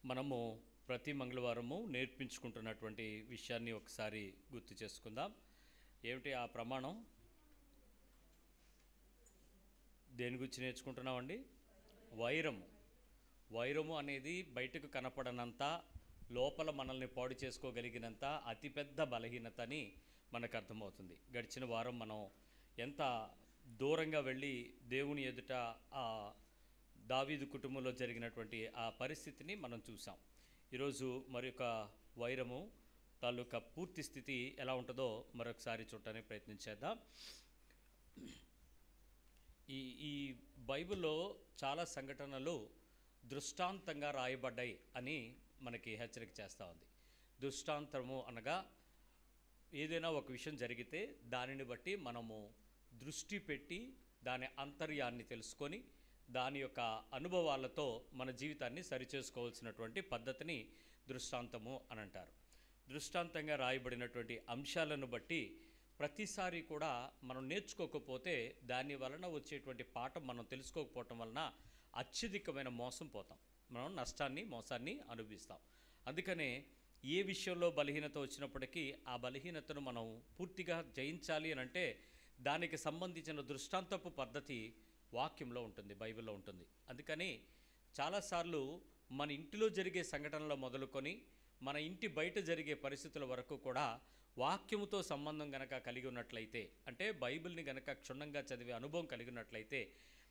మనము ప్రతి మంగళవారము నేర్పించుకుంటున్నటువంటి విషయాన్ని ఒకసారి గుర్తు చేసుకుందాం. ఏమిటి ఆ ప్రమాణం? దేని గురించి నేర్చుకుంటున్నామండి? వైరము అనేది బయటకు కనపడనంత, లోపల మనల్ని పాడు చేసుకోగలిగినంత అతిపెద్ద బలహీనత అని మనకు అర్థమవుతుంది. గడిచిన వారం మనం ఎంత దూరంగా వెళ్ళి దేవుని ఎదుట ఆ దావీదు కుటుంబంలో జరిగినటువంటి ఆ పరిస్థితిని మనం చూసాం. ఈరోజు మరొక వైరము తాలూకా పూర్తి స్థితి ఎలా ఉంటుందో మరొకసారి చూడటానికి ప్రయత్నించేద్దాం. ఈ బైబిల్లో చాలా సంఘటనలు దృష్టాంతంగా రాయబడ్డాయి అని మనకి హెచ్చరిక చేస్తూ ఉంది. దృష్టాంతము అనగా ఏదైనా ఒక విషయం జరిగితే దానిని బట్టి మనము దృష్టి పెట్టి దాని అంతర్యాన్ని తెలుసుకొని దాని యొక్క అనుభవాలతో మన జీవితాన్ని సరిచేసుకోవాల్సినటువంటి పద్ధతిని దృష్టాంతము అని అంటారు. దృష్టాంతంగా రాయబడినటువంటి అంశాలను బట్టి ప్రతిసారి కూడా మనం నేర్చుకోకపోతే దాని వలన వచ్చేటువంటి పాఠం మనం తెలుసుకోకపోవటం వలన అత్యధికమైన మోసం పోతాం, మనం నష్టాన్ని మోసాన్ని అనుభవిస్తాం. అందుకనే ఏ విషయంలో బలహీనత వచ్చినప్పటికీ ఆ బలహీనతను మనం పూర్తిగా జయించాలి అని అంటే దానికి సంబంధించిన దృష్టాంతపు పద్ధతి వాక్యంలో ఉంటుంది, బైబిల్లో ఉంటుంది. అందుకని చాలాసార్లు మన ఇంటిలో జరిగే సంఘటనలు మొదలుకొని మన ఇంటి బయట జరిగే పరిస్థితుల వరకు కూడా వాక్యముతో సంబంధం గనక కలిగి ఉన్నట్లయితే, అంటే బైబిల్ని గనక క్షుణ్ణంగా చదివే అనుభవం కలిగి ఉన్నట్లయితే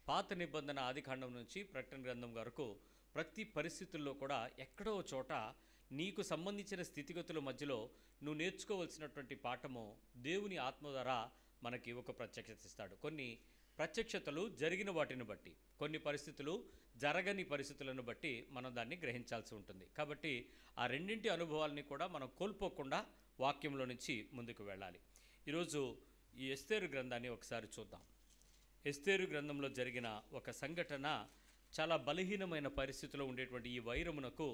పాత నిబంధన ఆదికాండం నుంచి ప్రకటన గ్రంథం వరకు ప్రతి పరిస్థితుల్లో కూడా ఎక్కడో చోట నీకు సంబంధించిన స్థితిగతుల మధ్యలో నువ్వు నేర్చుకోవాల్సినటువంటి పాఠము దేవుని ఆత్మ ద్వారా మనకి ఒక ప్రత్యక్షత ఇస్తాడు. కొన్ని ప్రత్యక్షతలు జరిగిన వాటిని బట్టి, కొన్ని పరిస్థితులు జరగని పరిస్థితులను బట్టి మనం దాన్ని గ్రహించాల్సి ఉంటుంది. కాబట్టి ఆ రెండింటి అనుభవాలని కూడా మనం కోల్పోకుండా వాక్యంలో నుంచి ముందుకు వెళ్ళాలి. ఈరోజు ఈ ఎస్తేరు గ్రంథాన్ని ఒకసారి చూద్దాం. ఎస్తేరు గ్రంథంలో జరిగిన ఒక సంఘటన చాలా బలహీనమైన పరిస్థితిలో ఉండేటువంటి ఈ వైరమునకు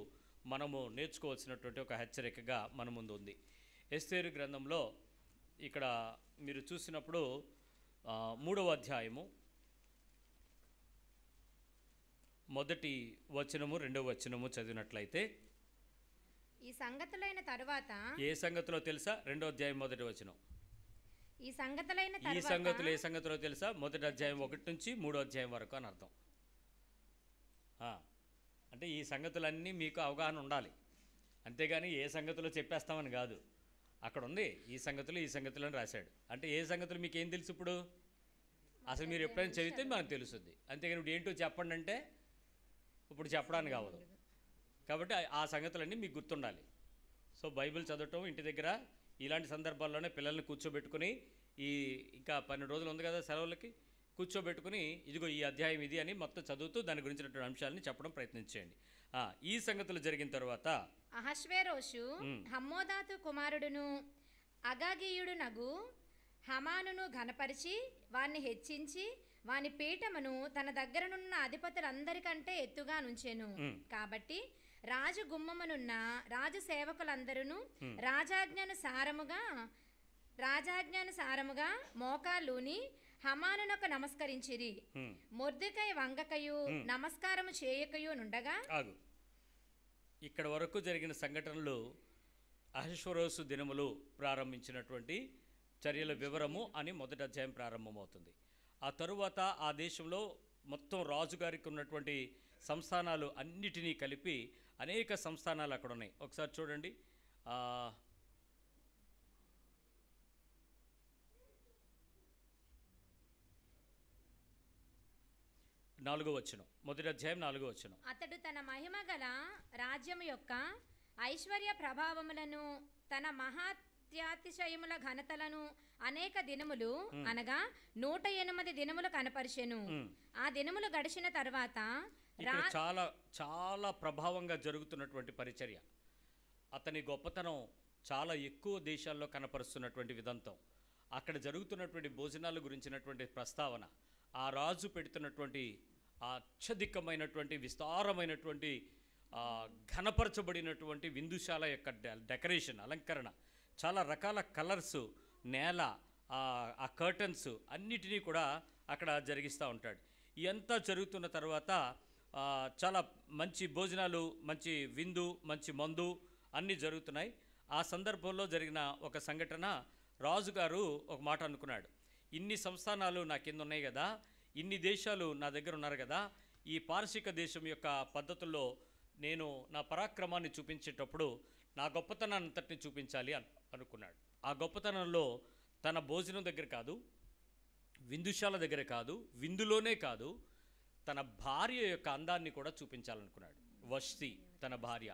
మనము నేర్చుకోవాల్సినటువంటి ఒక హెచ్చరికగా మన ముందు ఉంది. ఎస్తేరు గ్రంథంలో ఇక్కడ మీరు చూసినప్పుడు 3వ అధ్యాయము 1వ వచనము 2వ వచనము చదివినట్లయితే ఈ సంగతులైన తరువాత, ఏ సంగతిలో తెలుసా? 2వ అధ్యాయం 1వ వచనం. ఈ సంగతులైన ఈ సంగతులు ఏ సంగతిలో తెలుసా? 1వ అధ్యాయం 1 నుంచి 3వ అధ్యాయం వరకు అని అర్థం. అంటే ఈ సంగతులన్నీ మీకు అవగాహన ఉండాలి, అంతేగాని ఏ సంగతిలో చెప్పేస్తామని కాదు. అక్కడ ఉంది ఈ సంగతులు అని రాశాడు. అంటే ఏ సంగతులు మీకు ఏం తెలుసు? ఇప్పుడు అసలు మీరు ఎప్పుడైనా చదివితే మనకు తెలుస్తుంది. అంతేగాని ఇప్పుడు ఏంటో చెప్పండి అంటే ఇప్పుడు చెప్పడానికి కావదు. కాబట్టి ఆ సంగతులన్నీ మీకు గుర్తుండాలి. సో బైబిల్ చదవటం ఇంటి దగ్గర ఇలాంటి సందర్భాల్లోనే పిల్లల్ని కూర్చోబెట్టుకుని ఇంకా 12 రోజులు ఉంది కదా సెలవులకి, కూర్చోబెట్టుకుని ఇదిగో ఈ అధ్యాయం ఇది అని మొత్తం చదువుతూ దాని గురించినటువంటి అంశాలని చెప్పడం ప్రయత్నించండి. ఈ సంగతులు జరిగిన తర్వాత అహష్వేరోషు హమ్మోదాతు కుమారుడును అగాగీయుడు నగు హమానును ఘనపరిచి వాణ్ణి హెచ్చించి వాని పీఠమును తన దగ్గరనున్న అధిపతులందరికంటే ఎత్తుగా నుంచెను. కాబట్టి రాజు గుమ్మమునున్న రాజు సేవకులందరూ రాజాజ్ఞానుసారముగా మోకాళ్ళూని హమానునకు నమస్కరించిరి. మొర్దెకై వంగకయు నమస్కారము చేయకయు నుండగా. ఇక్కడ వరకు జరిగిన సంఘటనలు అహష్వేరోషు దినములు ప్రారంభించినటువంటి చర్యల వివరము అని 1వ అధ్యాయం ప్రారంభమవుతుంది. ఆ తరువాత ఆ దేశంలో మొత్తం రాజుగారికి ఉన్నటువంటి సంస్థానాలు అన్నిటినీ కలిపి అనేక సంస్థానాలు అక్కడ ఉన్నాయి. ఒకసారి చూడండి, 4వ వచనం, 1వ అధ్యాయం 4వ వచనం. అతడు తన మహిమ గల రాజ్యము యొక్క ఐశ్వర్య ప్రభావములను తన మహాత్యాతిశయముల ఘనతలను అనేక దినములు అనగా 108 దినములు కనపరిచెను. ఆ దినములు గడిచిన తర్వాత చాలా చాలా ప్రభావంగా జరుగుతున్నటువంటి పరిచర్య, అతని గొప్పతనం చాలా ఎక్కువ దేశాల్లో కనపరుస్తున్నటువంటి విధంతో, అక్కడ జరుగుతున్నటువంటి భోజనాల గురించినటువంటి ప్రస్తావన, ఆ రాజు పెడుతున్నటువంటి అత్యధికమైనటువంటి విస్తారమైనటువంటి ఘనపరచబడినటువంటి విందుశాల యొక్క డెకరేషన్, అలంకరణ, చాలా రకాల కలర్స్, నేల, ఆ కర్టన్స్ అన్నిటినీ కూడా అక్కడ జరిగిస్తూ ఉంటాడు. ఇదంతా జరుగుతున్న తర్వాత చాలా మంచి భోజనాలు, మంచి విందు, మంచి మందు అన్నీ జరుగుతున్నాయి. ఆ సందర్భంలో జరిగిన ఒక సంఘటన, రాజుగారు ఒక మాట అనుకున్నాడు. ఇన్ని సంస్థానాలు నా కింద ఉన్నాయి కదా, ఇన్ని దేశాలు నా దగ్గర ఉన్నారు కదా, ఈ పారసీక దేశం యొక్క పద్ధతుల్లో నేను నా పరాక్రమాన్ని చూపించేటప్పుడు నా గొప్పతనాన్ని అంతటిని చూపించాలి అనుకున్నాడు. ఆ గొప్పతనంలో తన భోజనం దగ్గర కాదు, విందుశాల దగ్గర కాదు, విందులోనే కాదు, తన భార్య యొక్క అందాన్ని కూడా చూపించాలనుకున్నాడు. వష్తి తన భార్య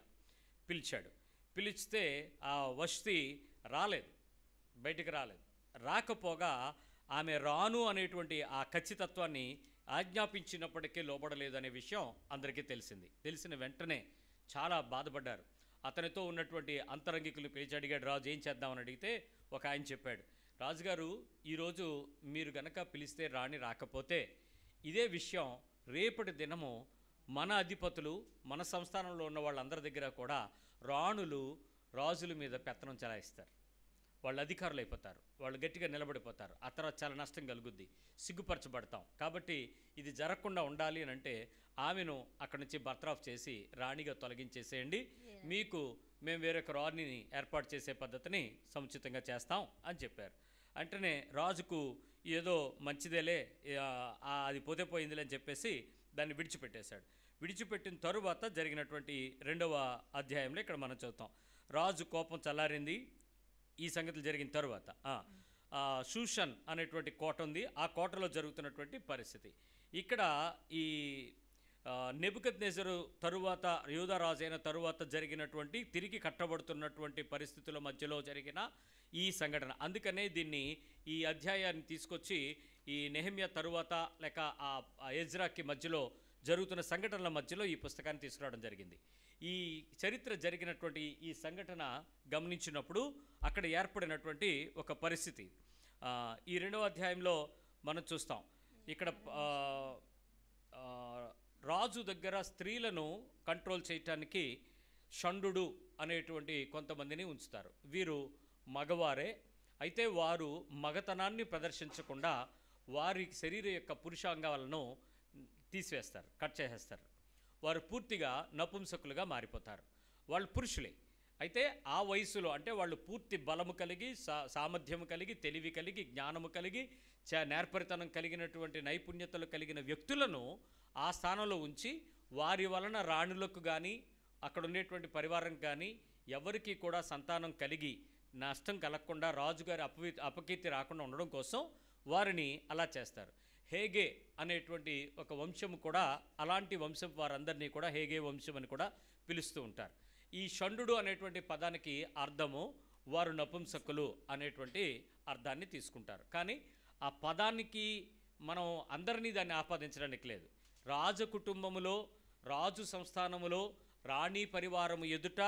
పిలిచాడు. పిలిస్తే ఆ వష్తి రాలేదు, బయటికి రాలేదు. రాకపోగా ఆమె రాను అనేటువంటి ఆ ఖచ్చితత్వాన్ని ఆజ్ఞాపించినప్పటికీ లోబడలేదు అనే విషయం అందరికీ తెలిసింది. తెలిసిన వెంటనే చాలా బాధపడ్డారు. అతనితో ఉన్నటువంటి అంతరంగికులు పిలిచి అడిగాడు రాజు, ఏం చేద్దామని అడిగితే ఒక ఆయన చెప్పాడు, రాజుగారు ఈరోజు మీరు గనక పిలిస్తే రాణి రాకపోతే ఇదే విషయం రేపటి దినము మన అధిపతులు, మన సంస్థానంలో ఉన్న వాళ్ళందరి దగ్గర కూడా రాణులు రాజుల మీద పెత్తనం చెలాయిస్తారు. వాళ్ళు అధికారులు అయిపోతారు, వాళ్ళు గట్టిగా నిలబడిపోతారు. ఆ తర్వాత చాలా నష్టం కలుగుద్ది, సిగ్గుపరచబడతాం. కాబట్టి ఇది జరగకుండా ఉండాలి అని అంటే ఆమెను అక్కడి నుంచి బర్తరఫ్ చేసి రాణిగా తొలగించేసేయండి, మీకు మేము వేరొక రాణిని ఏర్పాటు చేసే పద్ధతిని సముచితంగా చేస్తాం అని చెప్పారు. అంటేనే రాజుకు ఏదో మంచిదేలే, అది పోతే పోయిందిలే అని చెప్పేసి దాన్ని విడిచిపెట్టేశాడు. విడిచిపెట్టిన తరువాత జరిగినటువంటి 2వ అధ్యాయంలో ఇక్కడ మనం చదువుతాం. రాజు కోపం చల్లారింది. ఈ సంగతులు జరిగిన తరువాత షూషన్ అనేటువంటి కోట ఉంది, ఆ కోటలో జరుగుతున్నటువంటి పరిస్థితి. ఇక్కడ ఈ నెబుకద్నెజరు తరువాత, యూదా రాజు అయిన తరువాత జరిగినటువంటి, తిరిగి కట్టబడుతున్నటువంటి పరిస్థితుల మధ్యలో జరిగిన ఈ సంఘటన. అందుకనే దీన్ని, ఈ అధ్యాయాన్ని తీసుకొచ్చి ఈ నెహెమ్యా తరువాత లేక ఆ ఎజ్రాకి మధ్యలో జరుగుతున్న సంఘటనల మధ్యలో ఈ పుస్తకాన్ని తీసుకురావడం జరిగింది. ఈ చరిత్ర జరిగినటువంటి ఈ సంఘటన గమనించినప్పుడు అక్కడ ఏర్పడినటువంటి ఒక పరిస్థితి ఈ 2వ అధ్యాయంలో మనం చూస్తాం. ఇక్కడ రాజు దగ్గర స్త్రీలను కంట్రోల్ చేయటానికి షండు అనేటువంటి కొంతమందిని ఉంచుతారు. వీరు మగవారే, అయితే వారు మగతనాన్ని ప్రదర్శించకుండా వారి శరీర యొక్క పురుషాంగాలను తీసివేస్తారు, కట్ చేసేస్తారు. వారు పూర్తిగా నపుంసకులుగా మారిపోతారు. వాళ్ళు పురుషులే, అయితే ఆ వయసులో, అంటే వాళ్ళు పూర్తి బలము కలిగి, సామర్థ్యము కలిగి, తెలివి కలిగి, జ్ఞానము కలిగి, నేర్పరితనం కలిగినటువంటి నైపుణ్యతలు కలిగిన వ్యక్తులను ఆ స్థానంలో ఉంచి వారి వలన రాణులకు కానీ అక్కడ ఉండేటువంటి పరివారం కానీ ఎవరికి కూడా సంతానం కలిగి నష్టం కలగకుండా, రాజుగారి అపకీర్తి రాకుండా ఉండడం కోసం వారిని అలా చేస్తారు. హేగే అనేటువంటి ఒక వంశము కూడా, అలాంటి వంశం వారందరినీ కూడా హేగే వంశం అని కూడా పిలుస్తూ ఉంటారు. ఈ షండు అనేటువంటి పదానికి అర్థము వారు నపుంసకులు అనేటువంటి అర్థాన్ని తీసుకుంటారు. కానీ ఆ పదానికి మనం అందరినీ దాన్ని ఆపాదించడానికి లేదు. రాజకుటుంబములో, రాజు సంస్థానములో, రాణి పరివారము ఎదుట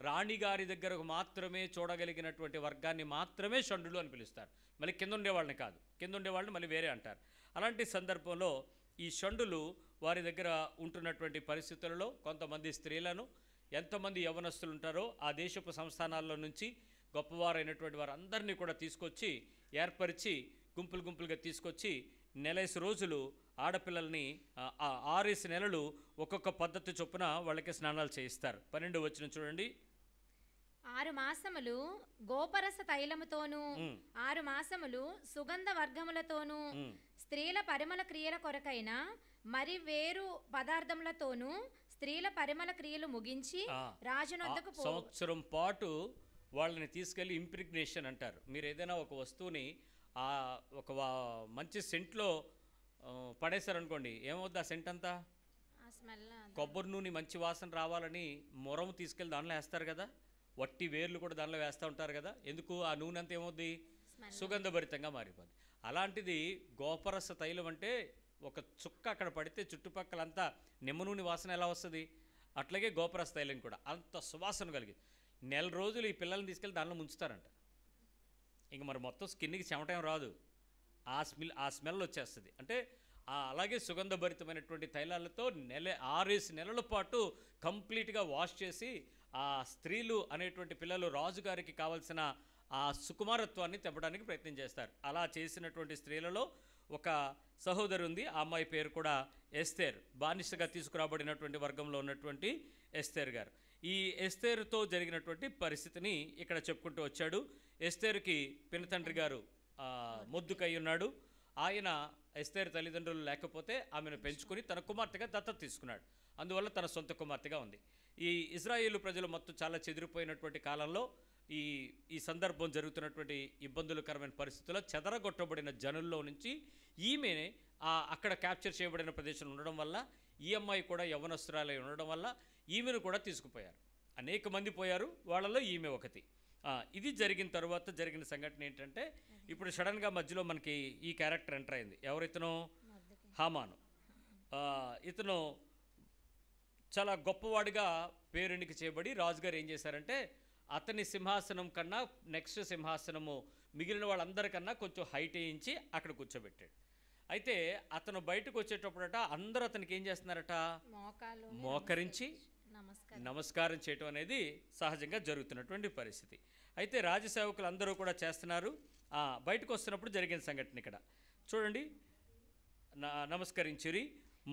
రాణిగారి దగ్గరకు మాత్రమే చూడగలిగినటువంటి వర్గాన్ని మాత్రమే షండులు అని పిలుస్తారు. మళ్ళీ కింద ఉండేవాళ్ళని కాదు, కింద ఉండేవాళ్ళని మళ్ళీ వేరే అంటారు. అలాంటి సందర్భంలో ఈ షండులు వారి దగ్గర ఉంటున్నటువంటి పరిస్థితులలో కొంతమంది స్త్రీలను, ఎంతమంది యవనస్తులు ఉంటారో ఆ దేశపు సంస్థానాల్లో నుంచి గొప్పవారైనటువంటి వారందరినీ కూడా తీసుకొచ్చి ఏర్పరిచి గుంపులు గుంపులుగా తీసుకొచ్చి 4 రోజులు ఆడపిల్లల్ని 6 నెలలు ఒక్కొక్క పద్ధతి చొప్పున వాళ్ళకి స్నానాలు చేయిస్తారు. 12వ వచనం చూడండి. 6 మాసములు గోపరస తైలముతోనూ 6 మాసములు సుగంధ వర్గములతోనూ స్త్రీల పరిమళ క్రియల కొరకైన మరి వేరు పదార్థములతోనూ స్త్రీల పరిమళ క్రియలు ముగించి రాజునొద్దకు సంవత్సరం పాటు వాళ్ళని తీసుకెళ్ళి ఇంప్రిగ్నేషన్ అంటారు. మీరు ఏదైనా ఒక వస్తువుని ఒక మంచి సెంట్లో పడేశారనుకోండి, ఏమవుద్ది ఆ సెంట్ అంతా? కొబ్బరి నూనె మంచి వాసన రావాలని మొరము తీసుకెళ్ళి దానిలో వేస్తారు కదా, వట్టి వేర్లు కూడా దానిలో వేస్తూ ఉంటారు కదా. ఎందుకు? ఆ నూనె అంతా ఏమవుద్ది? సుగంధభరితంగా మారిపోద్ది. అలాంటిది గోపరస తైలం అంటే ఒక చుక్క అక్కడ పడితే చుట్టుపక్కలంతా నిమ్మ నూనె వాసన ఎలా వస్తుంది, అట్లాగే గోపరస తైలం కూడా అంత సువాసన కలిగింది. 4 రోజులు ఈ పిల్లల్ని తీసుకెళ్ళి దానిలో ముంచుతారంట. ఇంక మరి మొత్తం స్కిన్కి చెమటం రాదు, ఆ స్మెల్ వచ్చేస్తుంది. అంటే అలాగే సుగంధభరితమైనటువంటి తైలాలతో 6 నెలల పాటు కంప్లీట్గా వాష్ చేసి ఆ స్త్రీలు అనేటువంటి పిల్లలు రాజుగారికి కావలసిన ఆ సుకుమారత్వాన్ని తెప్పడానికి ప్రయత్నం చేస్తారు. అలా చేసినటువంటి స్త్రీలలో ఒక సహోదరు ఉంది, ఆ అమ్మాయి పేరు కూడా ఎస్తేర్, బానిసగా తీసుకురాబడినటువంటి వర్గంలో ఉన్నటువంటి ఎస్తేర్ గారు. ఈ ఎస్తేరుతో జరిగినటువంటి పరిస్థితిని ఇక్కడ చెప్పుకుంటూ వచ్చాడు. ఎస్తేరుకి పినతండ్రి గారు మొద్దుకై ఉన్నాడు. ఆయన ఎస్తేరు తల్లిదండ్రులు లేకపోతే ఆమెను పెంచుకుని తన కుమార్తెగా దత్తత తీసుకున్నాడు. అందువల్ల తన సొంత కుమార్తెగా ఉంది. ఈ ఇజ్రాయేలు ప్రజలు మొత్తం చాలా చెదిరిపోయినటువంటి కాలంలో ఈ సందర్భం జరుగుతున్నటువంటి ఇబ్బందులకరమైన పరిస్థితుల్లో చెదరగొట్టబడిన జనుల్లో నుంచి ఈమె అక్కడ క్యాప్చర్ చేయబడిన ప్రదేశంలో ఉండడం వల్ల, ఈ అమ్మాయి కూడా యవ్వనస్తురాలై ఉండడం వల్ల ఈమెను కూడా తీసుకుపోయారు. అనేక మంది పోయారు, వాళ్ళలో ఈమె ఒకటి. ఇది జరిగిన తర్వాత జరిగిన సంఘటన ఏంటంటే, ఇప్పుడు సడన్గా మధ్యలో మనకి ఈ క్యారెక్టర్ ఎంటర్ అయింది. ఎవరితను? హామాను. ఇతను చాలా గొప్పవాడిగా పేరెన్నిక చేయబడి రాజుగారు ఏం చేశారంటే, అతని సింహాసనం కన్నా నెక్స్ట్ సింహాసనము మిగిలిన వాళ్ళందరికన్నా కొంచెం హైట్ వేయించి అక్కడ కూర్చోబెట్టాడు. అయితే అతను బయటకు వచ్చేటప్పుడట అందరూ అతనికి ఏం చేస్తున్నారట? మోకరించి నమస్కారం చేయటం అనేది సహజంగా జరుగుతున్నటువంటి పరిస్థితి. అయితే రాజసేవకులు అందరూ కూడా చేస్తున్నారు. బయటకు వస్తున్నప్పుడు జరిగిన సంఘటన ఇక్కడ చూడండి. నమస్కరించిరి.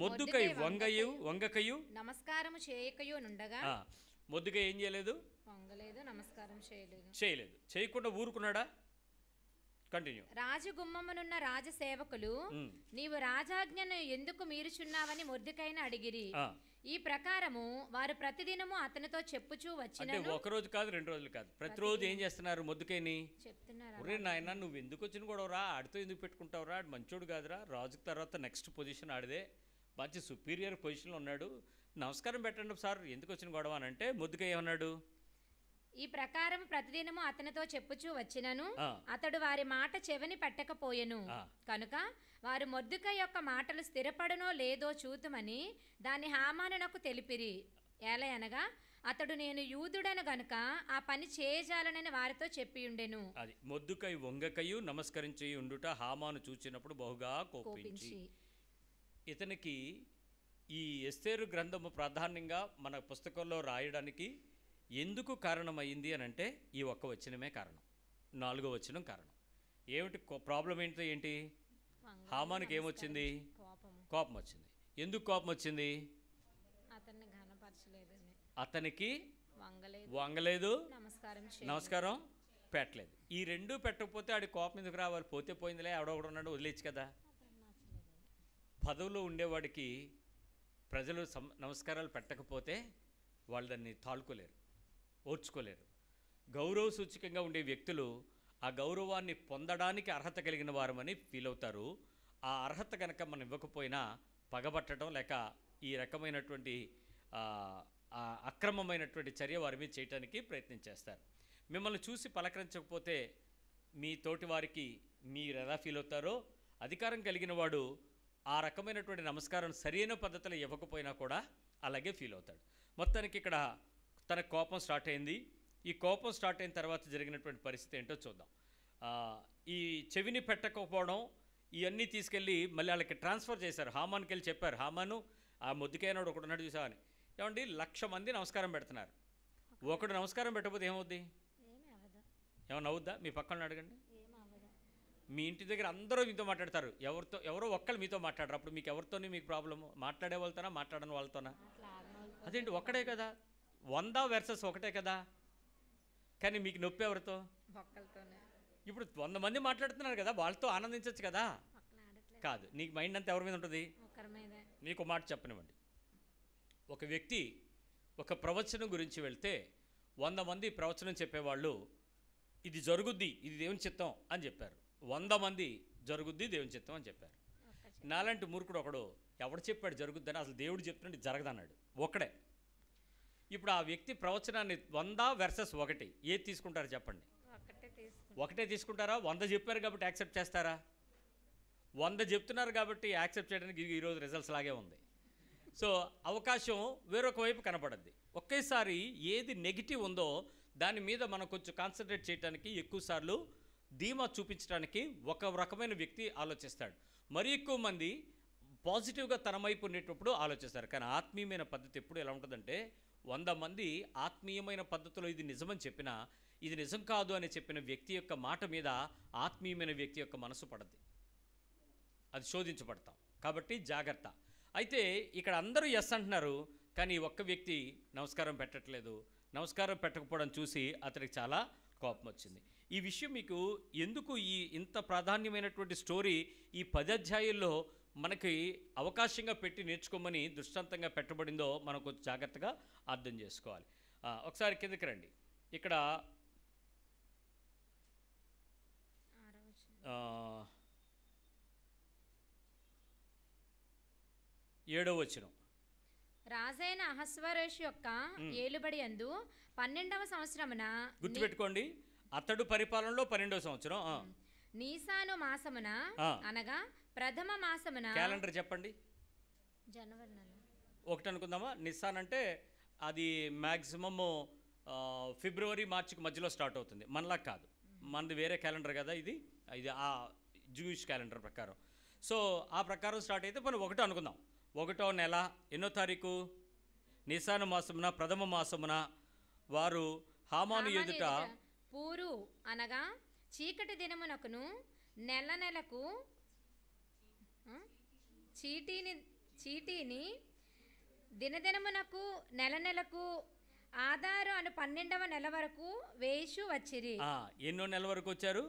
మొద్దుకై వంగకయు నమస్కారము చేయకయు నుండగా, మొద్దుకై ఏం చేయలేదు? వంగలేదు, నమస్కారం చేయలేదు. చేయకుండా ఊరుకున్నాడా? కంటిన్యూ. రాజగుమ్మమునున్న రాజసేవకులు, నీవు రాజాజ్ఞను ఎందుకు మీరుచున్నావని మొర్దెకైని అడిగిరి. ఈ ప్రకారము వారు ప్రతిదినము అతనితో చెప్పుచూ వచ్చిన, ఒక రోజు కాదు, 2 రోజులు కాదు, ప్రతిరోజు ఏం చేస్తున్నారు? మొద్దుకైని చెప్తున్నారు, ఒరే నాయన నువ్వు ఎందుకు వచ్చిన గొడవరా, ఆడితో ఎందుకు పెట్టుకుంటావురా, ఆడు మంచోడు కాదురా, రాజుకు తర్వాత నెక్స్ట్ పొజిషన్ ఆడిదే, మంచి సుపీరియర్ పొజిషన్లో ఉన్నాడు, నమస్కారం పెట్టండి సార్, ఎందుకు వచ్చిన గొడవ అని అంటే మొద్దుకై ఏమన్నాడు? ఈ ప్రకారం ప్రతిదినము అతనితో చెప్పుచూ వచ్చినను అతడు వారి మాట చెవిని పెట్టకపోయెను. కనుక వారు మొర్దెకై యొక్క మాటలు స్థిరపడనో లేదో చూతుమని దాని హామానునకు తెలిపిరి. ఏలయనగా అతడు నేను యూదుడను గనుక ఆ పని చేయజాలనని వారితో చెప్పియుండెను. అది మొర్దెకై వంగకయు నమస్కరించి ఉండుట హామాను చూచినప్పుడు బహుగా కోపించి. ఇతనికి ఈ ఎస్తేరు గ్రంథము ప్రాధాన్యంగా మన పుస్తకంలో రాయడానికి ఎందుకు కారణమైంది అని అంటే ఈ ఒక్క వచనమే కారణం. 4వ వచనం కారణం. ఏమిటి ప్రాబ్లం ఏంటి? హామానికి ఏమొచ్చింది? కోపం వచ్చింది. ఎందుకు కోపం వచ్చింది? అతనికి వంగలేదు, నమస్కారం పెట్టలేదు. ఈ 2 పెట్టకపోతే ఆడి కోపం ఎందుకు రావాలి? పోతే పోయిందిలే, ఎవడొకడు ఉన్నాడు, వదిలేచ్చు కదా. పదవిలో ఉండేవాడికి ప్రజలు నమస్కారాలు పెట్టకపోతే వాళ్ళు దాన్ని తాళుకోలేరు, ఓర్చుకోలేరు. గౌరవ సూచకంగా ఉండే వ్యక్తులు ఆ గౌరవాన్ని పొందడానికి అర్హత కలిగిన వారమని ఫీల్ అవుతారు. ఆ అర్హత కనుక మనం ఇవ్వకపోయినా పగబట్టడం లేక ఈ రకమైనటువంటి అక్రమమైనటువంటి చర్య వారి మీద చేయడానికి ప్రయత్నం చేస్తారు. మిమ్మల్ని చూసి పలకరించకపోతే మీ తోటి వారికి మీరు ఎలా ఫీల్ అవుతారో, అధికారం కలిగిన వాడు ఆ రకమైనటువంటి నమస్కారం సరైన పద్ధతిలో ఇవ్వకపోయినా కూడా అలాగే ఫీల్ అవుతాడు. మొత్తానికి ఇక్కడ తన కోపం స్టార్ట్ అయింది. ఈ కోపం స్టార్ట్ అయిన తర్వాత జరిగినటువంటి పరిస్థితి ఏంటో చూద్దాం. ఈ చెవిని పెట్టకపోవడం ఇవన్నీ తీసుకెళ్ళి మళ్ళీ వాళ్ళకి ట్రాన్స్ఫర్ చేశారు. హామాన్కి వెళ్ళి చెప్పారు, హామాను ఆ మొద్దుకైనాడు ఒకడు ఉన్నాడు చూసావని. ఏమండి 1,00,000 మంది నమస్కారం పెడుతున్నారు, ఒకడు నమస్కారం పెట్టకపోతే ఏమవుద్ది? ఏమన్నా అవుద్దా? మీ పక్కన అడగండి. మీ ఇంటి దగ్గర అందరూ మీతో మాట్లాడతారు, ఎవరో ఒక్కళ్ళు మీతో మాట్లాడరు. అప్పుడు మీకు ఎవరితోని మీకు ప్రాబ్లము? మాట్లాడే వాళ్ళతోనా, మాట్లాడని వాళ్ళతోనా? అదేంటి ఒక్కడే కదా, 100 versus ఒకటే కదా, కానీ మీకు నొప్పి ఎవరితో? ఇప్పుడు 100 మంది మాట్లాడుతున్నారు కదా, వాళ్ళతో ఆనందించవచ్చు కదా. కాదు, నీకు మైండ్ అంతా ఎవరి మీద ఉంటుంది? నీకు మాట చెప్పనివ్వండి. ఒక వ్యక్తి ఒక ప్రవచనం గురించి వెళ్తే 100 మంది ప్రవచనం చెప్పేవాళ్ళు ఇది జరుగుద్ది, ఇది దేవుని చిత్తం అని చెప్పారు. 100 మంది జరుగుద్ది, దేవుని చిత్తం అని చెప్పారు. నాలాంటి మూర్ఖుడు ఒకడు ఎవడు చెప్పాడు జరుగుద్దని, అసలు దేవుడు చెప్తుంటే జరగదన్నాడు ఒక్కడే. ఇప్పుడు ఆ వ్యక్తి ప్రవచనాన్ని 100 versus 1 ఏది తీసుకుంటారు చెప్పండి? ఒకటే తీసుకుంటారా? 100 చెప్పారు కాబట్టి యాక్సెప్ట్ చేస్తారా? 100 చెప్తున్నారు కాబట్టి యాక్సెప్ట్ చేయడానికి ఈరోజు రిజల్ట్స్ లాగే ఉంది. సో అవకాశం వేరొక వైపు కనపడద్ది. ఒకేసారి ఏది నెగిటివ్ ఉందో దాని మీద మనం కొంచెం కాన్సన్ట్రేట్ చేయడానికి, ఎక్కువసార్లు ధీమా చూపించడానికి ఒక రకమైన వ్యక్తి ఆలోచిస్తాడు. మరి ఎక్కువ మంది పాజిటివ్గా తన వైపు ఉండేటప్పుడు ఆలోచిస్తారు. కానీ ఆత్మీయమైన పద్ధతి ఎప్పుడు ఎలా ఉంటుందంటే, 100 మంది ఆత్మీయమైన పద్ధతిలో ఇది నిజమని చెప్పినా, ఇది నిజం కాదు అని చెప్పిన వ్యక్తి యొక్క మాట మీద ఆత్మీయమైన వ్యక్తి యొక్క మనసు పడద్ది, అది శోధించబడతాం. కాబట్టి జాగ్రత్త. అయితే ఇక్కడ అందరూ ఎస్ అంటున్నారు, కానీ ఒక్క వ్యక్తి నమస్కారం పెట్టట్లేదు. నమస్కారం పెట్టకపోవడం చూసి అతనికి చాలా కోపం వచ్చింది. ఈ విషయం మీకు ఎందుకు ఇంత ప్రాధాన్యమైనటువంటి స్టోరీ ఈ 10 అధ్యాయుల్లో మనకి అవకాశంగా పెట్టి నేర్చుకోమని దృష్టాంతంగా పెట్టబడిందో మనం కొంచెం జాగ్రత్తగా అర్థం చేసుకోవాలి. ఒకసారి కిందకి రండి. ఇక్కడ 7వ వచనం. రాజైన అహస్వరోషు యొక్క ఏలుబడి యందు 12వ సంవత్సరమున, గుర్తుపెట్టుకోండి, అతడు పరిపాలనలో 12వ సంవత్సరం, నీసాను మాసమున అనగా ప్రథమ మాసమున, క్యాలెండర్ చెప్పండి, జనవరి నెల 1 అనుకుందామా. నిస్సాన్ అంటే అది మ్యాక్సిమము ఫిబ్రవరి మార్చికి మధ్యలో స్టార్ట్ అవుతుంది, మనలా కాదు, మనది వేరే క్యాలెండర్ కదా ఇది ఆ జూయిష్ క్యాలెండర్ ప్రకారం. సో ఆ ప్రకారం స్టార్ట్ అయితే మనం 1 అనుకుందాం. 1వ నెల ఎన్నో తారీఖు? నిసాను మాసమున ప్రథమ మాసమున వారు హామాను ఎదుట పూరు అనగా చీకటి దినమునకును నెల నెలకు చీటీని దినదినమునకు నెల నెలకు ఆధారు అను 12వ నెల వరకు వేషు వచ్చిరి. ఎన్నో నెల వరకు వచ్చారు?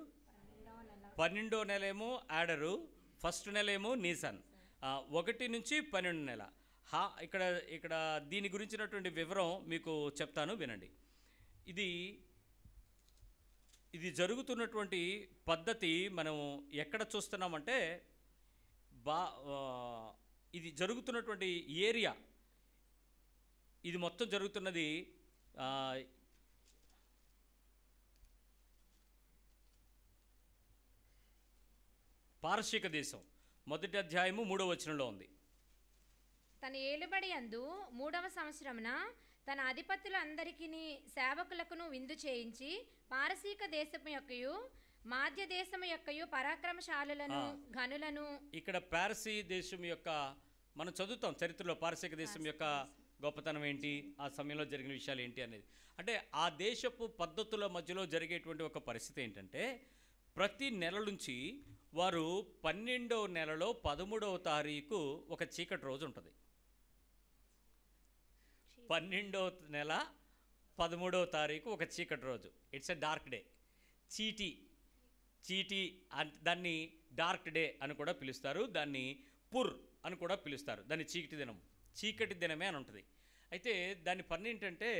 12వ నెల ఏమో ఆడరు, ఫస్ట్ నెల ఏమో నీసన్, 1 నుంచి 12 నెల. ఇక్కడ దీని గురించినటువంటి వివరం మీకు చెప్తాను, వినండి. ఇది జరుగుతున్నటువంటి పద్ధతి మనం ఎక్కడ చూస్తున్నామంటే ఇది జరుగుతున్నటువంటి ఏరియా, ఇది మొత్తం జరుగుతున్నది పారసీక దేశం. 1వ అధ్యాయము 3వ వచనంలో ఉంది. తన ఏలుబడి యందు 3వ సంవత్సరమున తన అధిపతులందరికీ సేవకులకును విందు చేయించి పారసీక దేశము యొక్కయు మాధ్య దేశము యొక్కయు పరాక్రమశాలులను ఘనులను. ఇక్కడ పారసీ దేశం యొక్క మనం చదువుతాం చరిత్రలో, పారసీక దేశం యొక్క గొప్పతనం ఏంటి, ఆ సమయంలో జరిగిన విషయాలు ఏంటి అనేది. అంటే ఆ దేశపు పద్ధతుల మధ్యలో జరిగేటువంటి ఒక పరిస్థితి ఏంటంటే, ప్రతి నెల నుంచి వారు 12వ నెలలో 13వ తారీఖు ఒక చీకటి రోజు ఉంటుంది. 12వ నెల 13వ తారీఖు ఒక చీకటి రోజు, ఇట్స్ ఎ డార్క్ డే. చీటీ దాన్ని డార్క్ డే అని కూడా పిలుస్తారు, దాన్ని పుర్ అని కూడా పిలుస్తారు. దాన్ని చీకటి దినమే అని ఉంటుంది. అయితే దాని పని ఏంటంటే,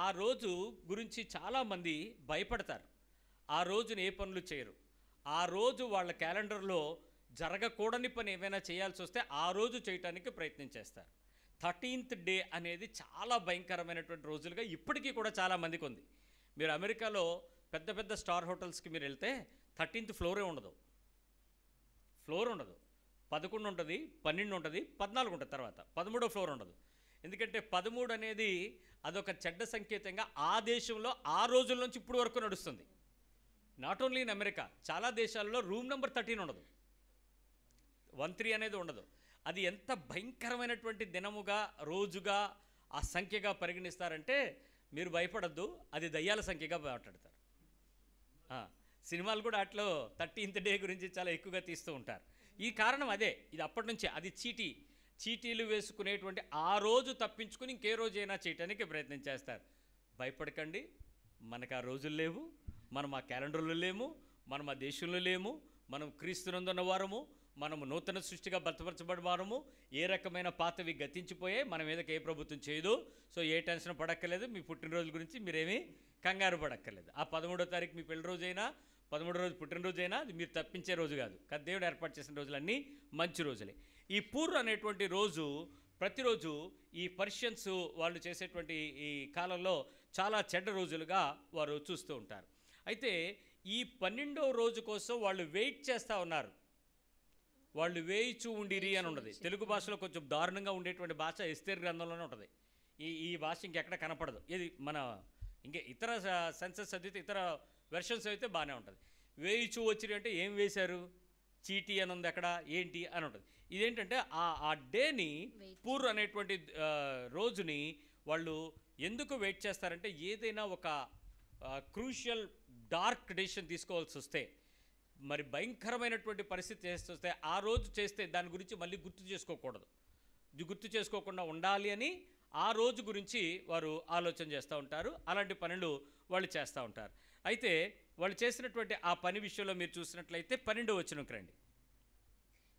ఆ రోజు గురించి చాలామంది భయపడతారు. ఆ రోజున ఏ పనులు చేయరు. ఆ రోజు వాళ్ళ క్యాలెండర్లో జరగకూడని పని ఏమైనా చేయాల్సి వస్తే ఆ రోజు చేయటానికి ప్రయత్నం చేస్తారు. 13th డే అనేది చాలా భయంకరమైనటువంటి రోజులుగా ఇప్పటికీ కూడా చాలామందికి ఉంది. మీరు అమెరికాలో పెద్ద పెద్ద స్టార్ హోటల్స్కి మీరు వెళ్తే 13th ఫ్లోరే ఉండదు. 11 ఉంటుంది, 12 ఉంటుంది, 14 ఉంటుంది, తర్వాత 13వ ఫ్లోర్ ఉండదు. ఎందుకంటే 13 అనేది అదొక చెడ్డ సంకేతంగా ఆ దేశంలో ఆ రోజుల నుంచి ఇప్పుడు వరకు నడుస్తుంది. నాట్ ఓన్లీ ఇన్ అమెరికా, చాలా దేశాల్లో రూమ్ నెంబర్ 13 ఉండదు, 13 అనేది ఉండదు. అది ఎంత భయంకరమైనటువంటి దినముగా, రోజుగా, ఆ సంఖ్యగా పరిగణిస్తారంటే మీరు భయపడద్దు, అది దయ్యాల సంఖ్యగా మాట్లాడతారు. సినిమాలు కూడా అట్లో 13th డే గురించి చాలా ఎక్కువగా తీస్తూ ఉంటారు. ఈ కారణం అదే. ఇది అప్పటి నుంచే అది చీటీలు వేసుకునేటువంటి ఆ రోజు తప్పించుకుని ఇంకే రోజైనా చేయటానికి ప్రయత్నం చేస్తారు. భయపడకండి, మనకు ఆ రోజులు లేవు, మనం ఆ క్యాలెండర్లో లేము, మనం ఆ దేశంలో లేము, మనం క్రీస్తునందున్న వారము, మనము నూతన సృష్టిగా బలపరచబడి వారము. ఏ రకమైన పాతవి గతించిపోయాయి, మన మీదకి ఏ ప్రభుత్వం చేయదు. సో ఏ టెన్షన్ పడక్కర్లేదు. మీ పుట్టినరోజు గురించి మీరేమీ కంగారు పడక్కర్లేదు. ఆ 13వ తారీఖు మీ పెళ్లి రోజైనా, 13వ రోజు పుట్టినరోజైనా అది మీరు తప్పించే రోజు కాదు. దేవుడు ఏర్పాటు చేసిన రోజులన్నీ మంచి రోజులే. ఈ పూర్ అనేటువంటి రోజు ప్రతిరోజు ఈ పర్షియన్స్ వాళ్ళు చేసేటువంటి ఈ కాలంలో చాలా చెడ్డ రోజులుగా వారు చూస్తూ ఉంటారు. అయితే ఈ 12వ రోజు కోసం వాళ్ళు వెయిట్ చేస్తూ ఉన్నారు. వాళ్ళు వేయిచూ ఉండిరి అని ఉండదు. తెలుగు భాషలో కొంచెం దారుణంగా ఉండేటువంటి భాష ఎస్తేర్ గ్రంథంలోనే ఉంటుంది. ఈ భాష ఇంకెక్కడ కనపడదు. ఇది మన ఇతర సెన్సెస్ చదివితే, ఇతర వెర్షన్స్ అయితే బాగానే ఉంటుంది. వేయిచూ వచ్చిరి అంటే ఏం వేశారు, చీటీ అని ఉంది అక్కడ, ఏంటి అని ఉంటుంది. ఇదేంటంటే ఆ డేని, పూర్ అనేటువంటి రోజుని వాళ్ళు ఎందుకు వెయిట్ చేస్తారంటే, ఏదైనా ఒక క్రూషియల్ డార్క్ డెసిషన్ తీసుకోవాల్సి వస్తే, మరి భయంకరమైనటువంటి పరిస్థితి చేస్తే ఆ రోజు చేస్తే దాని గురించి మళ్ళీ గుర్తు చేసుకోకూడదు. గుర్తు చేసుకోకుండా ఉండాలి అని ఆ రోజు గురించి వారు ఆలోచన చేస్తూ ఉంటారు. అలాంటి పనులు వాళ్ళు చేస్తూ ఉంటారు. అయితే వాళ్ళు చేసినటువంటి ఆ పని విషయంలో మీరు చూసినట్లయితే 12వ వచనంకి రండి.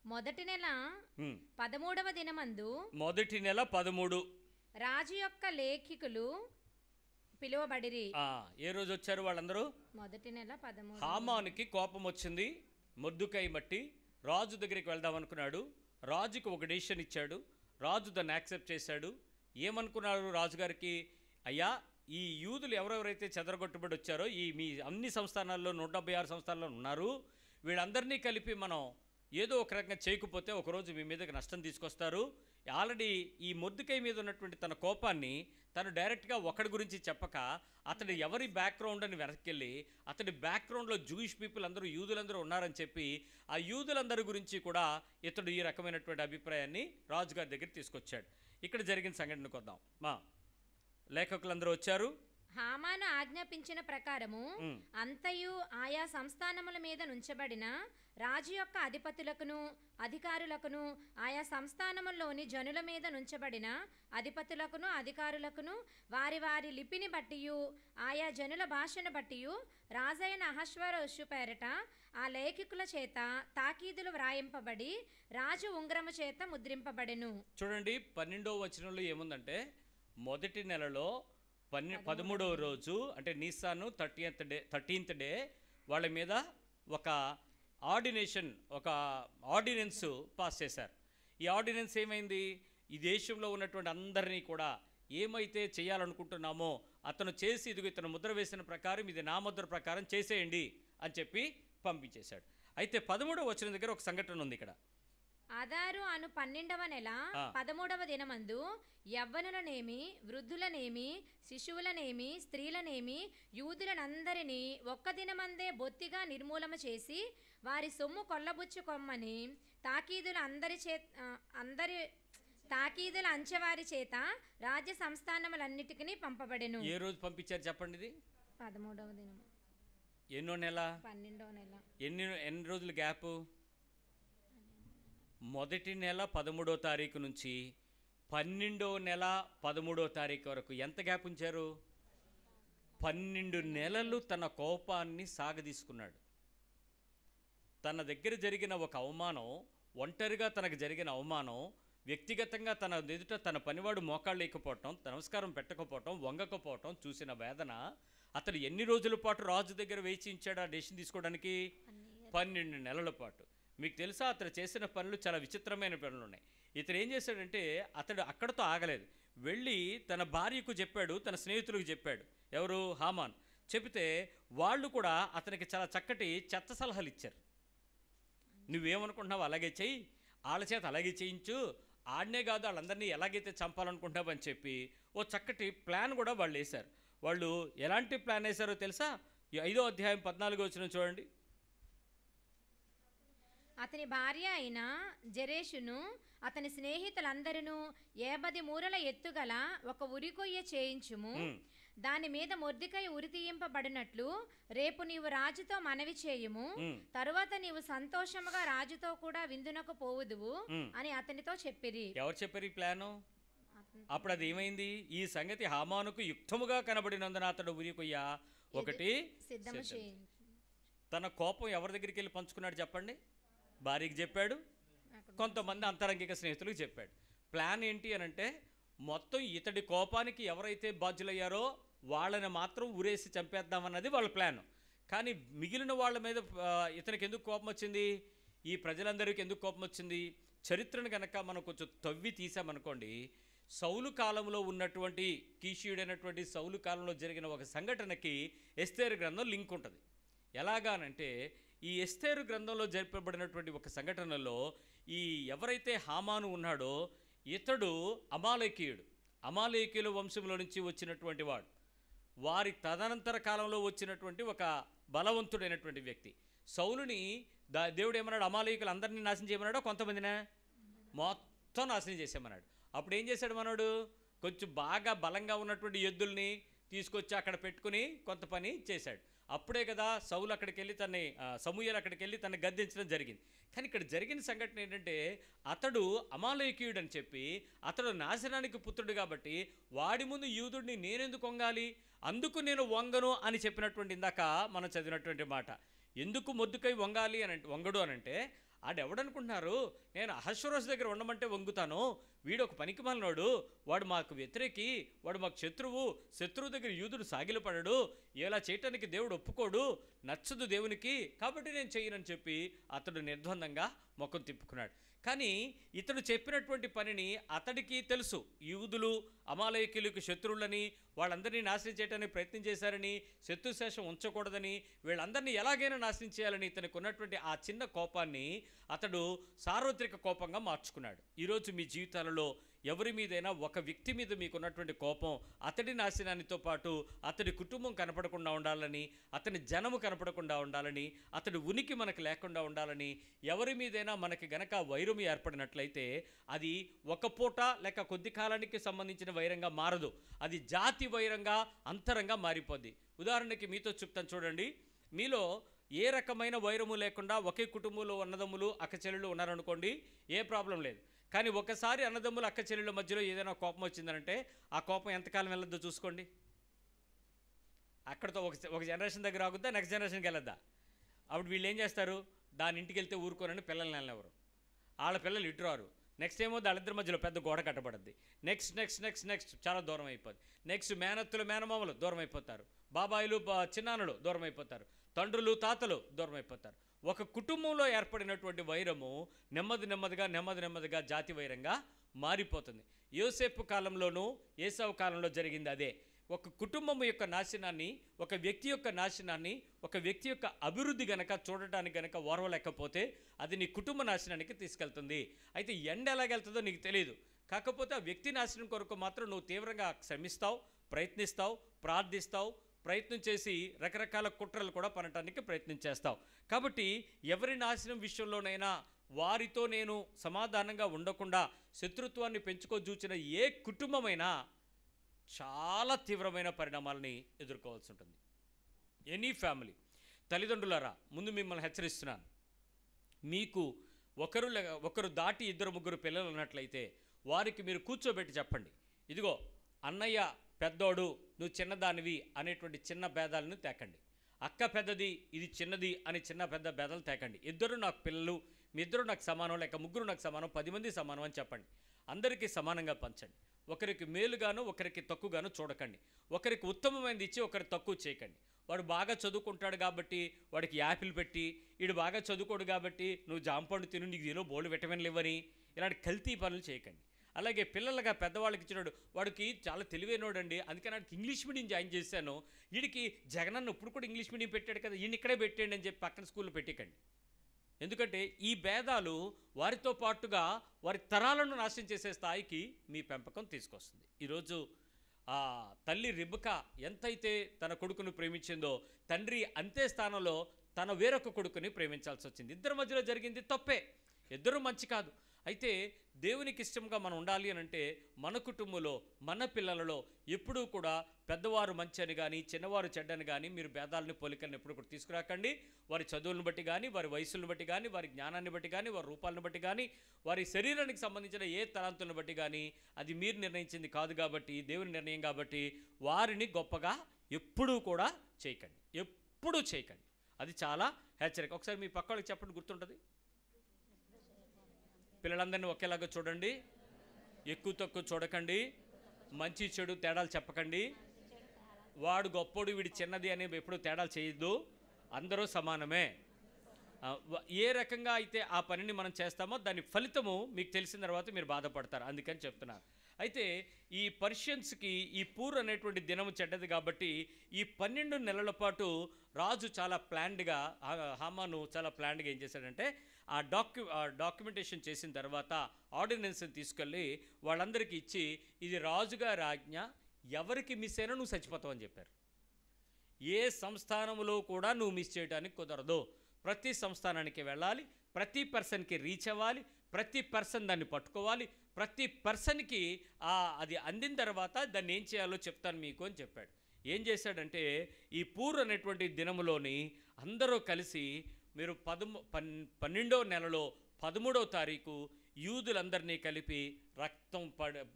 మొదటి నెల 13వ దినమందు మొదటి నెల 13. రాజు యొక్క లేఖికులు పిలువబడిరి. ఏ రోజు వచ్చారు వాళ్ళందరూ? మొదటి నెల 13. హామానుకి కోపం వచ్చింది మొర్దెకై బట్టి. రాజు దగ్గరికి వెళ్దాం అనుకున్నాడు. రాజుకి ఒక డెసిషన్ ఇచ్చాడు. రాజు దాన్ని యాక్సెప్ట్ చేశాడు. ఏమనుకున్నారు రాజుగారికి? అయ్యా, ఈ యూదులు ఎవరెవరైతే చెదరగొట్టుబడి వచ్చారో ఈ మీ అన్ని సంస్థానాల్లో 176 సంస్థానాల్లో ఉన్నారు, వీళ్ళందరినీ కలిపి మనం ఏదో ఒక రకంగా చేయకపోతే ఒకరోజు మీ మీదకి నష్టం తీసుకొస్తారు. ఆల్రెడీ ఈ మొర్దెకై మీద ఉన్నటువంటి తన కోపాన్ని తను డైరెక్ట్గా ఒకడి గురించి చెప్పక అతడు ఎవరి బ్యాక్గ్రౌండ్ అని వెనక్కి అతడి బ్యాక్గ్రౌండ్లో జూయిష్ పీపుల్ అందరూ యూదులందరూ ఉన్నారని చెప్పి ఆ యూదులందరి గురించి కూడా ఇతడు ఈ రకమైనటువంటి అభిప్రాయాన్ని రాజుగారి దగ్గర తీసుకొచ్చాడు. ఇక్కడ జరిగిన సంఘటనకు వద్దాం. మా లేఖకులందరూ వచ్చారు. హామాను ఆజ్ఞాపించిన ప్రకారము అంతయు ఆయా సంస్థానముల మీద నుంచబడిన రాజు యొక్క అధిపతులకును అధికారులకును ఆయా సంస్థానముల్లోని జనుల మీద నుంచబడిన అధిపతులకును అధికారులకును వారి వారి లిపిని బట్టియు ఆయా జనుల భాషను బట్టియు రాజైన అహష్వేరోషు పేరట ఆ లేఖికుల చేత తాకీదులు వ్రాయింపబడి రాజు ఉంగరము చేత ముద్రింపబడెను. చూడండి, 12వ వచనంలో ఏముందంటే మొదటి నెలలో 13వ రోజు అంటే నీసాను 13th డే వాళ్ళ మీద ఒక ఆర్డినెన్స్ పాస్ చేశారు. ఈ ఆర్డినెన్స్ ఏమైంది? ఈ దేశంలో ఉన్నటువంటి అందరినీ కూడా ఏమైతే చేయాలనుకుంటున్నామో అతను చేసి ఇదిగో ఇతను ముద్ర వేసిన ప్రకారం ఇది నా ముద్ర ప్రకారం చేసేయండి అని చెప్పి పంపించేశాడు. అయితే 13వ వచనం దగ్గర ఒక సంఘటన ఉంది. ఇక్కడ ఆదారు అను 12వ నెల 13వ దినమందు యవ్వనులనేమి వృద్ధులనేమి శిశువులనేమి స్త్రీలనేమి యూదులనందరినీ ఒక్క దినమందే బొత్తిగా నిర్మూలన చేసి వారి సొమ్ము కొల్లబుచ్చుకొమ్మని తాకీదుల అంచెవారి చేత రాజ్య సంస్థానములన్నిటికీ పంపబడెను. ఏ రోజు పంపించారు చెప్పండి? ఇది 13వ దినం. ఎన్నో నెల? 12వ నెల. ఎన్ని రోజులు గ్యాప్? మొదటి నెల 13వ తారీఖు నుంచి 12వ నెల 13వ తారీఖు వరకు ఎంత గ్యాప్ ఉంచారు? 12 నెలలు తన కోపాన్ని సాగదీసుకున్నాడు. తన దగ్గర జరిగిన ఒక అవమానం, ఒంటరిగా తనకు జరిగిన అవమానం, వ్యక్తిగతంగా తన ఎదుట తన పనివాడు మోకాళ్ళు లేకపోవటం, నమస్కారం పెట్టకపోవటం, వంగకపోవటం చూసిన వేదన అతను ఎన్ని రోజుల పాటు రాజు దగ్గర వేచి ఉంచాడు ఆ డెసిషన్ తీసుకోవడానికి? 12 నెలల పాటు. మీకు తెలుసా, అతను చేసిన పనులు చాలా విచిత్రమైన పనులు ఉన్నాయి. ఇతను ఏం చేశాడంటే అతడు అక్కడతో ఆగలేదు. వెళ్ళి తన భార్యకు చెప్పాడు, తన స్నేహితులకు చెప్పాడు. ఎవరు? హామాన్. చెబితే వాళ్ళు కూడా అతనికి చాలా చక్కటి చెత్త సలహాలు ఇచ్చారు. నువ్వేమనుకుంటున్నావు అలాగే చెయ్యి, వాళ్ళ చేత అలాగే చేయించు, ఆడనే కాదు వాళ్ళందరినీ ఎలాగైతే చంపాలనుకుంటున్నావు అని చెప్పి ఓ చక్కటి ప్లాన్ కూడా వాళ్ళు వేశారు. వాళ్ళు ఎలాంటి ప్లాన్ వేశారో తెలుసా? 5వ అధ్యాయం 14వ వచనం చూడండి. అతని భార్య అయిన జెరెషును అతని స్నేహితులందరూ 50 మూరల ఎత్తుగల ఒక ఉరికొయ్య చేయించుము, దాని మీద మొర్దెకై ఉరి తీయింపబడినట్లు రేపు నీవు రాజుతో మనవి చేయుము, తరువాత నీవు సంతోషముగా రాజుతో కూడా విందునకు పోవుదువు అని అతనితో చెప్పిరి. ఎవరు చెప్పారు ఈ ప్లాను? అప్పుడు అది ఏమైంది? ఈ సంగతి హామానుకు యుక్తముగా కనబడినందున అతడు ఉరికొయ్య ఒకటి సిద్ధము చేయి. తన కోపం ఎవరి దగ్గరికి వెళ్ళి పంచుకున్నాడు చెప్పండి? భార్యకి చెప్పాడు, కొంతమంది అంతరంగిక స్నేహితులకు చెప్పాడు. ప్లాన్ ఏంటి అని అంటే మొత్తం ఇతడి కోపానికి ఎవరైతే బాధ్యులయ్యారో వాళ్ళని మాత్రం ఊరేసి చంపేద్దామన్నది వాళ్ళ ప్లాన్. కానీ మిగిలిన వాళ్ళ మీద ఇతనికి ఎందుకు కోపం వచ్చింది? ఈ ప్రజలందరికీ ఎందుకు కోపం వచ్చింది? చరిత్రను కనుక మనం కొంచెం తవ్వి తీసామనుకోండి, సౌలు కాలంలో ఉన్నటువంటి కీషీయుడైనటువంటి సౌలు కాలంలో జరిగిన ఒక సంఘటనకి ఎస్తేరు గ్రంథం లింక్ ఉంటుంది. ఎలాగానంటే ఈ ఎస్తేరు గ్రంథంలో జరిపబడినటువంటి ఒక సంఘటనలో ఈ ఎవరైతే హామాను ఉన్నాడో ఇతడు అమాలేకీయుల వంశంలో నుంచి వచ్చినటువంటి వాడు. వారి తదనంతర కాలంలో వచ్చినటువంటి ఒక బలవంతుడైనటువంటి వ్యక్తి. సౌలుని దేవుడు ఏమన్నాడు? అమాలేకీయులు అందరినీ నాశనం చేయమన్నాడో కొంతమందినే మొత్తం నాశనం చేసేమన్నాడు. అప్పుడు ఏం చేశాడు మనోడు? కొంచెం బాగా బలంగా ఉన్నటువంటి ఎద్దుల్ని తీసుకొచ్చి అక్కడ పెట్టుకుని కొంత పని చేశాడు. అప్పుడే కదా సౌలు అక్కడికి వెళ్ళి సమూయేలు అక్కడికి వెళ్ళి తనని గద్దించడం జరిగింది. కానీ ఇక్కడ జరిగిన సంఘటన ఏంటంటే, అతడు అమాలేకీయుడు అని చెప్పి, అతడు నాశనానికి పుత్రుడు కాబట్టి వాడి ముందు యూదుడిని నేనెందుకు వంగాలి, అందుకు నేను వంగను అని చెప్పినటువంటి ఇందాక మనం చదివినటువంటి మాట. ఎందుకు మొద్దుకై వంగాలి అని వంగడు అనంటే, ఆడెవడనుకుంటున్నారు, నేను అహశ్వరోషు దగ్గర ఉండమంటే వంగుతాను, వీడు ఒక పనికిమాలినోడు, వాడు మాకు వ్యతిరేకి, వాడు మాకు శత్రువు దగ్గర యూదుడు సాగిలపడడు, ఇలా చేయటానికి దేవుడు ఒప్పుకోడు, నచ్చదు దేవునికి, కాబట్టి నేను చెయ్యనని చెప్పి అతడు నిర్ద్వందంగా ముఖం తిప్పుకున్నాడు. కానీ ఇతడు చెప్పినటువంటి పనిని అతడికి తెలుసు, యూదులు అమాలేకీయులకు శత్రువులని, వాళ్ళందరినీ నాశనం చేయడానికి ప్రయత్నం చేశారని, శత్రుశేషం ఉంచకూడదని, వీళ్ళందరినీ ఎలాగైనా నాశనం చేయాలని ఇతనికి ఉన్నటువంటి ఆ చిన్న కోపాన్ని అతడు సార్వత్రిక కోపంగా మార్చుకున్నాడు. ఈరోజు మీ జీవితాలలో ఎవరి మీదైనా ఒక వ్యక్తి మీద మీకున్నటువంటి కోపం అతడి నాశనానితో పాటు అతడి కుటుంబం కనపడకుండా ఉండాలని, అతని జనము కనపడకుండా ఉండాలని, అతడి ఉనికి మనకు లేకుండా ఉండాలని ఎవరి మీదైనా మనకి గనక వైరం ఏర్పడినట్లయితే అది ఒక పూట లేక కొద్ది కాలానికి సంబంధించిన వైరంగా మారదు, అది జాతి వైరంగా అంతరంగా మారిపోద్ది. ఉదాహరణకి మీతో చెప్తాను చూడండి, మీలో ఏ రకమైన వైరము లేకుండా ఒకే కుటుంబంలో అన్నదమ్ములు అక్కచెల్లెళ్ళు ఉన్నారనుకోండి, ఏ ప్రాబ్లం లేదు. కానీ ఒకసారి అన్నదమ్ములు అక్కచెల్లెళ్ళ మధ్యలో ఏదైనా కోపం వచ్చిందంటే ఆ కోపం ఎంతకాలం వెళ్ళొద్దో చూసుకోండి. అక్కడితో ఒక జనరేషన్ దగ్గర ఆగుద్దా, నెక్స్ట్ జనరేషన్కి వెళ్ళొద్దా? అప్పుడు వీళ్ళు ఏం చేస్తారు, దాని ఇంటికి వెళ్తే ఊరుకోనని పిల్లల్ని వెళ్ళెవరు, వాళ్ళ పిల్లలు ఇటు రారు. నెక్స్ట్ ఏమో వాళ్ళిద్దరి మధ్యలో పెద్ద గోడ కట్టబడుద్ది. నెక్స్ట్ చాలా దూరం అయిపోద్ది. నెక్స్ట్ మేనత్తులు మేనమామలు దూరం అయిపోతారు, బాబాయిలు చిన్నానులు దూరం అయిపోతారు, తండ్రులు తాతలు దూరం అయిపోతారు. ఒక కుటుంబంలో ఏర్పడినటువంటి వైరము నెమ్మదిగా జాతి వైరంగా మారిపోతుంది. యోసేపు కాలంలోనూ ఏసావు కాలంలో జరిగింది అదే. ఒక కుటుంబం యొక్క నాశనాన్ని, ఒక వ్యక్తి యొక్క నాశనాన్ని, ఒక వ్యక్తి యొక్క అభివృద్ధి గనక చూడటానికి గనక ఓర్వలేకపోతే అది నీ కుటుంబ నాశనానికి తీసుకెళ్తుంది. అయితే ఎండ ఎలాగెళ్తుందో నీకు తెలియదు, కాకపోతే ఆ వ్యక్తి నాశనం కొరకు మాత్రం నువ్వు తీవ్రంగా శ్రమిస్తావు, ప్రయత్నిస్తావు, ప్రార్థిస్తావు, ప్రయత్నం చేసి రకరకాల కుట్రలు కూడా పనటానికి ప్రయత్నం చేస్తావు. కాబట్టి ఎవరి నాశనం విషయంలోనైనా వారితో నేను సమాధానంగా ఉండకుండా శత్రుత్వాన్ని పెంచుకోజూచిన ఏ కుటుంబమైనా చాలా తీవ్రమైన పరిణామాలని ఎదుర్కోవాల్సి ఉంటుంది. Any family. తల్లిదండ్రులారా, ముందు మిమ్మల్ని హెచ్చరిస్తున్నాను, మీకు ఒకరు దాటి 2-3 పిల్లలు ఉన్నట్లయితే వారికి మీరు కూర్చోబెట్టి చెప్పండి, ఇదిగో అన్నయ్య పెద్దోడు, నువ్వు చిన్నదానివి అనేటువంటి చిన్న భేదాలను తేకండి. అక్క పెద్దది, ఇది చిన్నది అని చిన్న పెద్ద భేదాలు తేకండి. ఇద్దరు నాకు పిల్లలు, మీ ఇద్దరు నాకు సమానం, లేక ముగ్గురు నాకు సమానం, 10 మంది సమానం అని చెప్పండి. అందరికీ సమానంగా పంచండి. ఒకరికి మేలుగాను ఒకరికి తక్కువగాను చూడకండి. ఒకరికి ఉత్తమమైనది ఇచ్చి ఒకరికి తక్కువ చేయకండి. వాడు బాగా చదువుకుంటాడు కాబట్టి వాడికి యాపిల్ పెట్టి, వీడు బాగా చదువుకోడు కాబట్టి నువ్వు జాంపండు తిను, నీకు దీనిలో బోల్డ్ విటమిన్లు ఇవ్వని, ఇలాంటి కల్తీ పనులు చేయకండి. అలాగే పిల్లలుగా పెద్దవాళ్ళకి ఇచ్చినాడు, వాడికి చాలా తెలివైనోడండి, అందుకని వాడికి ఇంగ్లీష్ మీడియం జాయిన్ చేశాను, వీడికి జగనన్న ఇప్పుడు కూడా ఇంగ్లీష్ మీడియం పెట్టాడు కదా, ఈయన ఇక్కడే పెట్టండి అని చెప్పి పక్కన స్కూల్లో పెట్టకండి. ఎందుకంటే ఈ భేదాలు వారితో పాటుగా వారి తరాలను నాశనం చేసే స్థాయికి మీ పెంపకం తీసుకొస్తుంది. ఈరోజు ఆ తల్లి రిబ్కా ఎంతైతే తన కొడుకును ప్రేమించిందో, తండ్రి అంతే స్థానంలో తన వేరొక కొడుకుని ప్రేమించాల్సి వచ్చింది. ఇద్దరి మధ్యలో జరిగింది తప్పే, ఇద్దరు మంచి కాదు. అయితే దేవునికి ఇష్టంగా మనం ఉండాలి అని అంటే మన కుటుంబంలో, మన పిల్లలలో ఎప్పుడూ కూడా పెద్దవారు మంచి అని కానీ చిన్నవారు చెడ్డని కానీ మీరు భేదాలని పోలికలను ఎప్పుడు కూడా తీసుకురాకండి. వారి చదువులను బట్టి కానీ, వారి వయసులను బట్టి కానీ, వారి జ్ఞానాన్ని బట్టి కానీ, వారి రూపాలను బట్టి కానీ, వారి శరీరానికి సంబంధించిన ఏ తలాంతులను బట్టి కానీ అది మీరు నిర్ణయించింది కాదు కాబట్టి, దేవుని నిర్ణయం కాబట్టి వారిని గొప్పగా ఎప్పుడూ కూడా చేయకండి, ఎప్పుడూ చేయకండి. అది చాలా హెచ్చరిక. ఒకసారి మీ పక్క వాళ్ళకి చెప్పండి, గుర్తుంటుంది. పిల్లలందరినీ ఒకేలాగా చూడండి, ఎక్కువ తక్కువ చూడకండి, మంచి చెడు తేడాలు చెప్పకండి, వాడు గొప్పోడు వీడి చిన్నది అని ఎప్పుడు తేడాలు చేయొద్దు, అందరూ సమానమే. ఏ రకంగా అయితే ఆ పనిని మనం చేస్తామో దాని ఫలితము మీకు తెలిసిన తర్వాత మీరు బాధపడతారు, అందుకని చెప్తున్నారు. అయితే ఈ పర్షియన్స్కి ఈ పూర్ అనేటువంటి దినము చెడ్డది కాబట్టి ఈ 12 నెలల పాటు రాజు చాలా ప్లాన్డ్గా, హామాను చాలా ప్లాన్డ్గా ఏం చేశాడంటే ఆ డాక్యుమెంటేషన్ చేసిన తర్వాత ఆర్డినెన్స్ని తీసుకెళ్ళి వాళ్ళందరికీ ఇచ్చి, ఇది రాజుగారి ఆజ్ఞ, ఎవరికి మిస్ అయినా నువ్వు చచ్చిపోతావు అని చెప్పారు. ఏ సంస్థానంలో కూడా నువ్వు మిస్ చేయడానికి కుదరదు, ప్రతి సంస్థానానికి వెళ్ళాలి, ప్రతి పర్సన్కి రీచ్ అవ్వాలి, ప్రతి పర్సన్ దాన్ని పట్టుకోవాలి, ప్రతి పర్సన్కి అది అందిన తర్వాత దాన్ని ఏం చేయాలో చెప్తాను మీకు అని చెప్పాడు. ఏం చేశాడంటే ఈ పూర్ అనేటువంటి దినములోని అందరూ కలిసి మీరు 12వ నెలలో 13వ తారీఖు యూదులందరినీ కలిపి రక్తం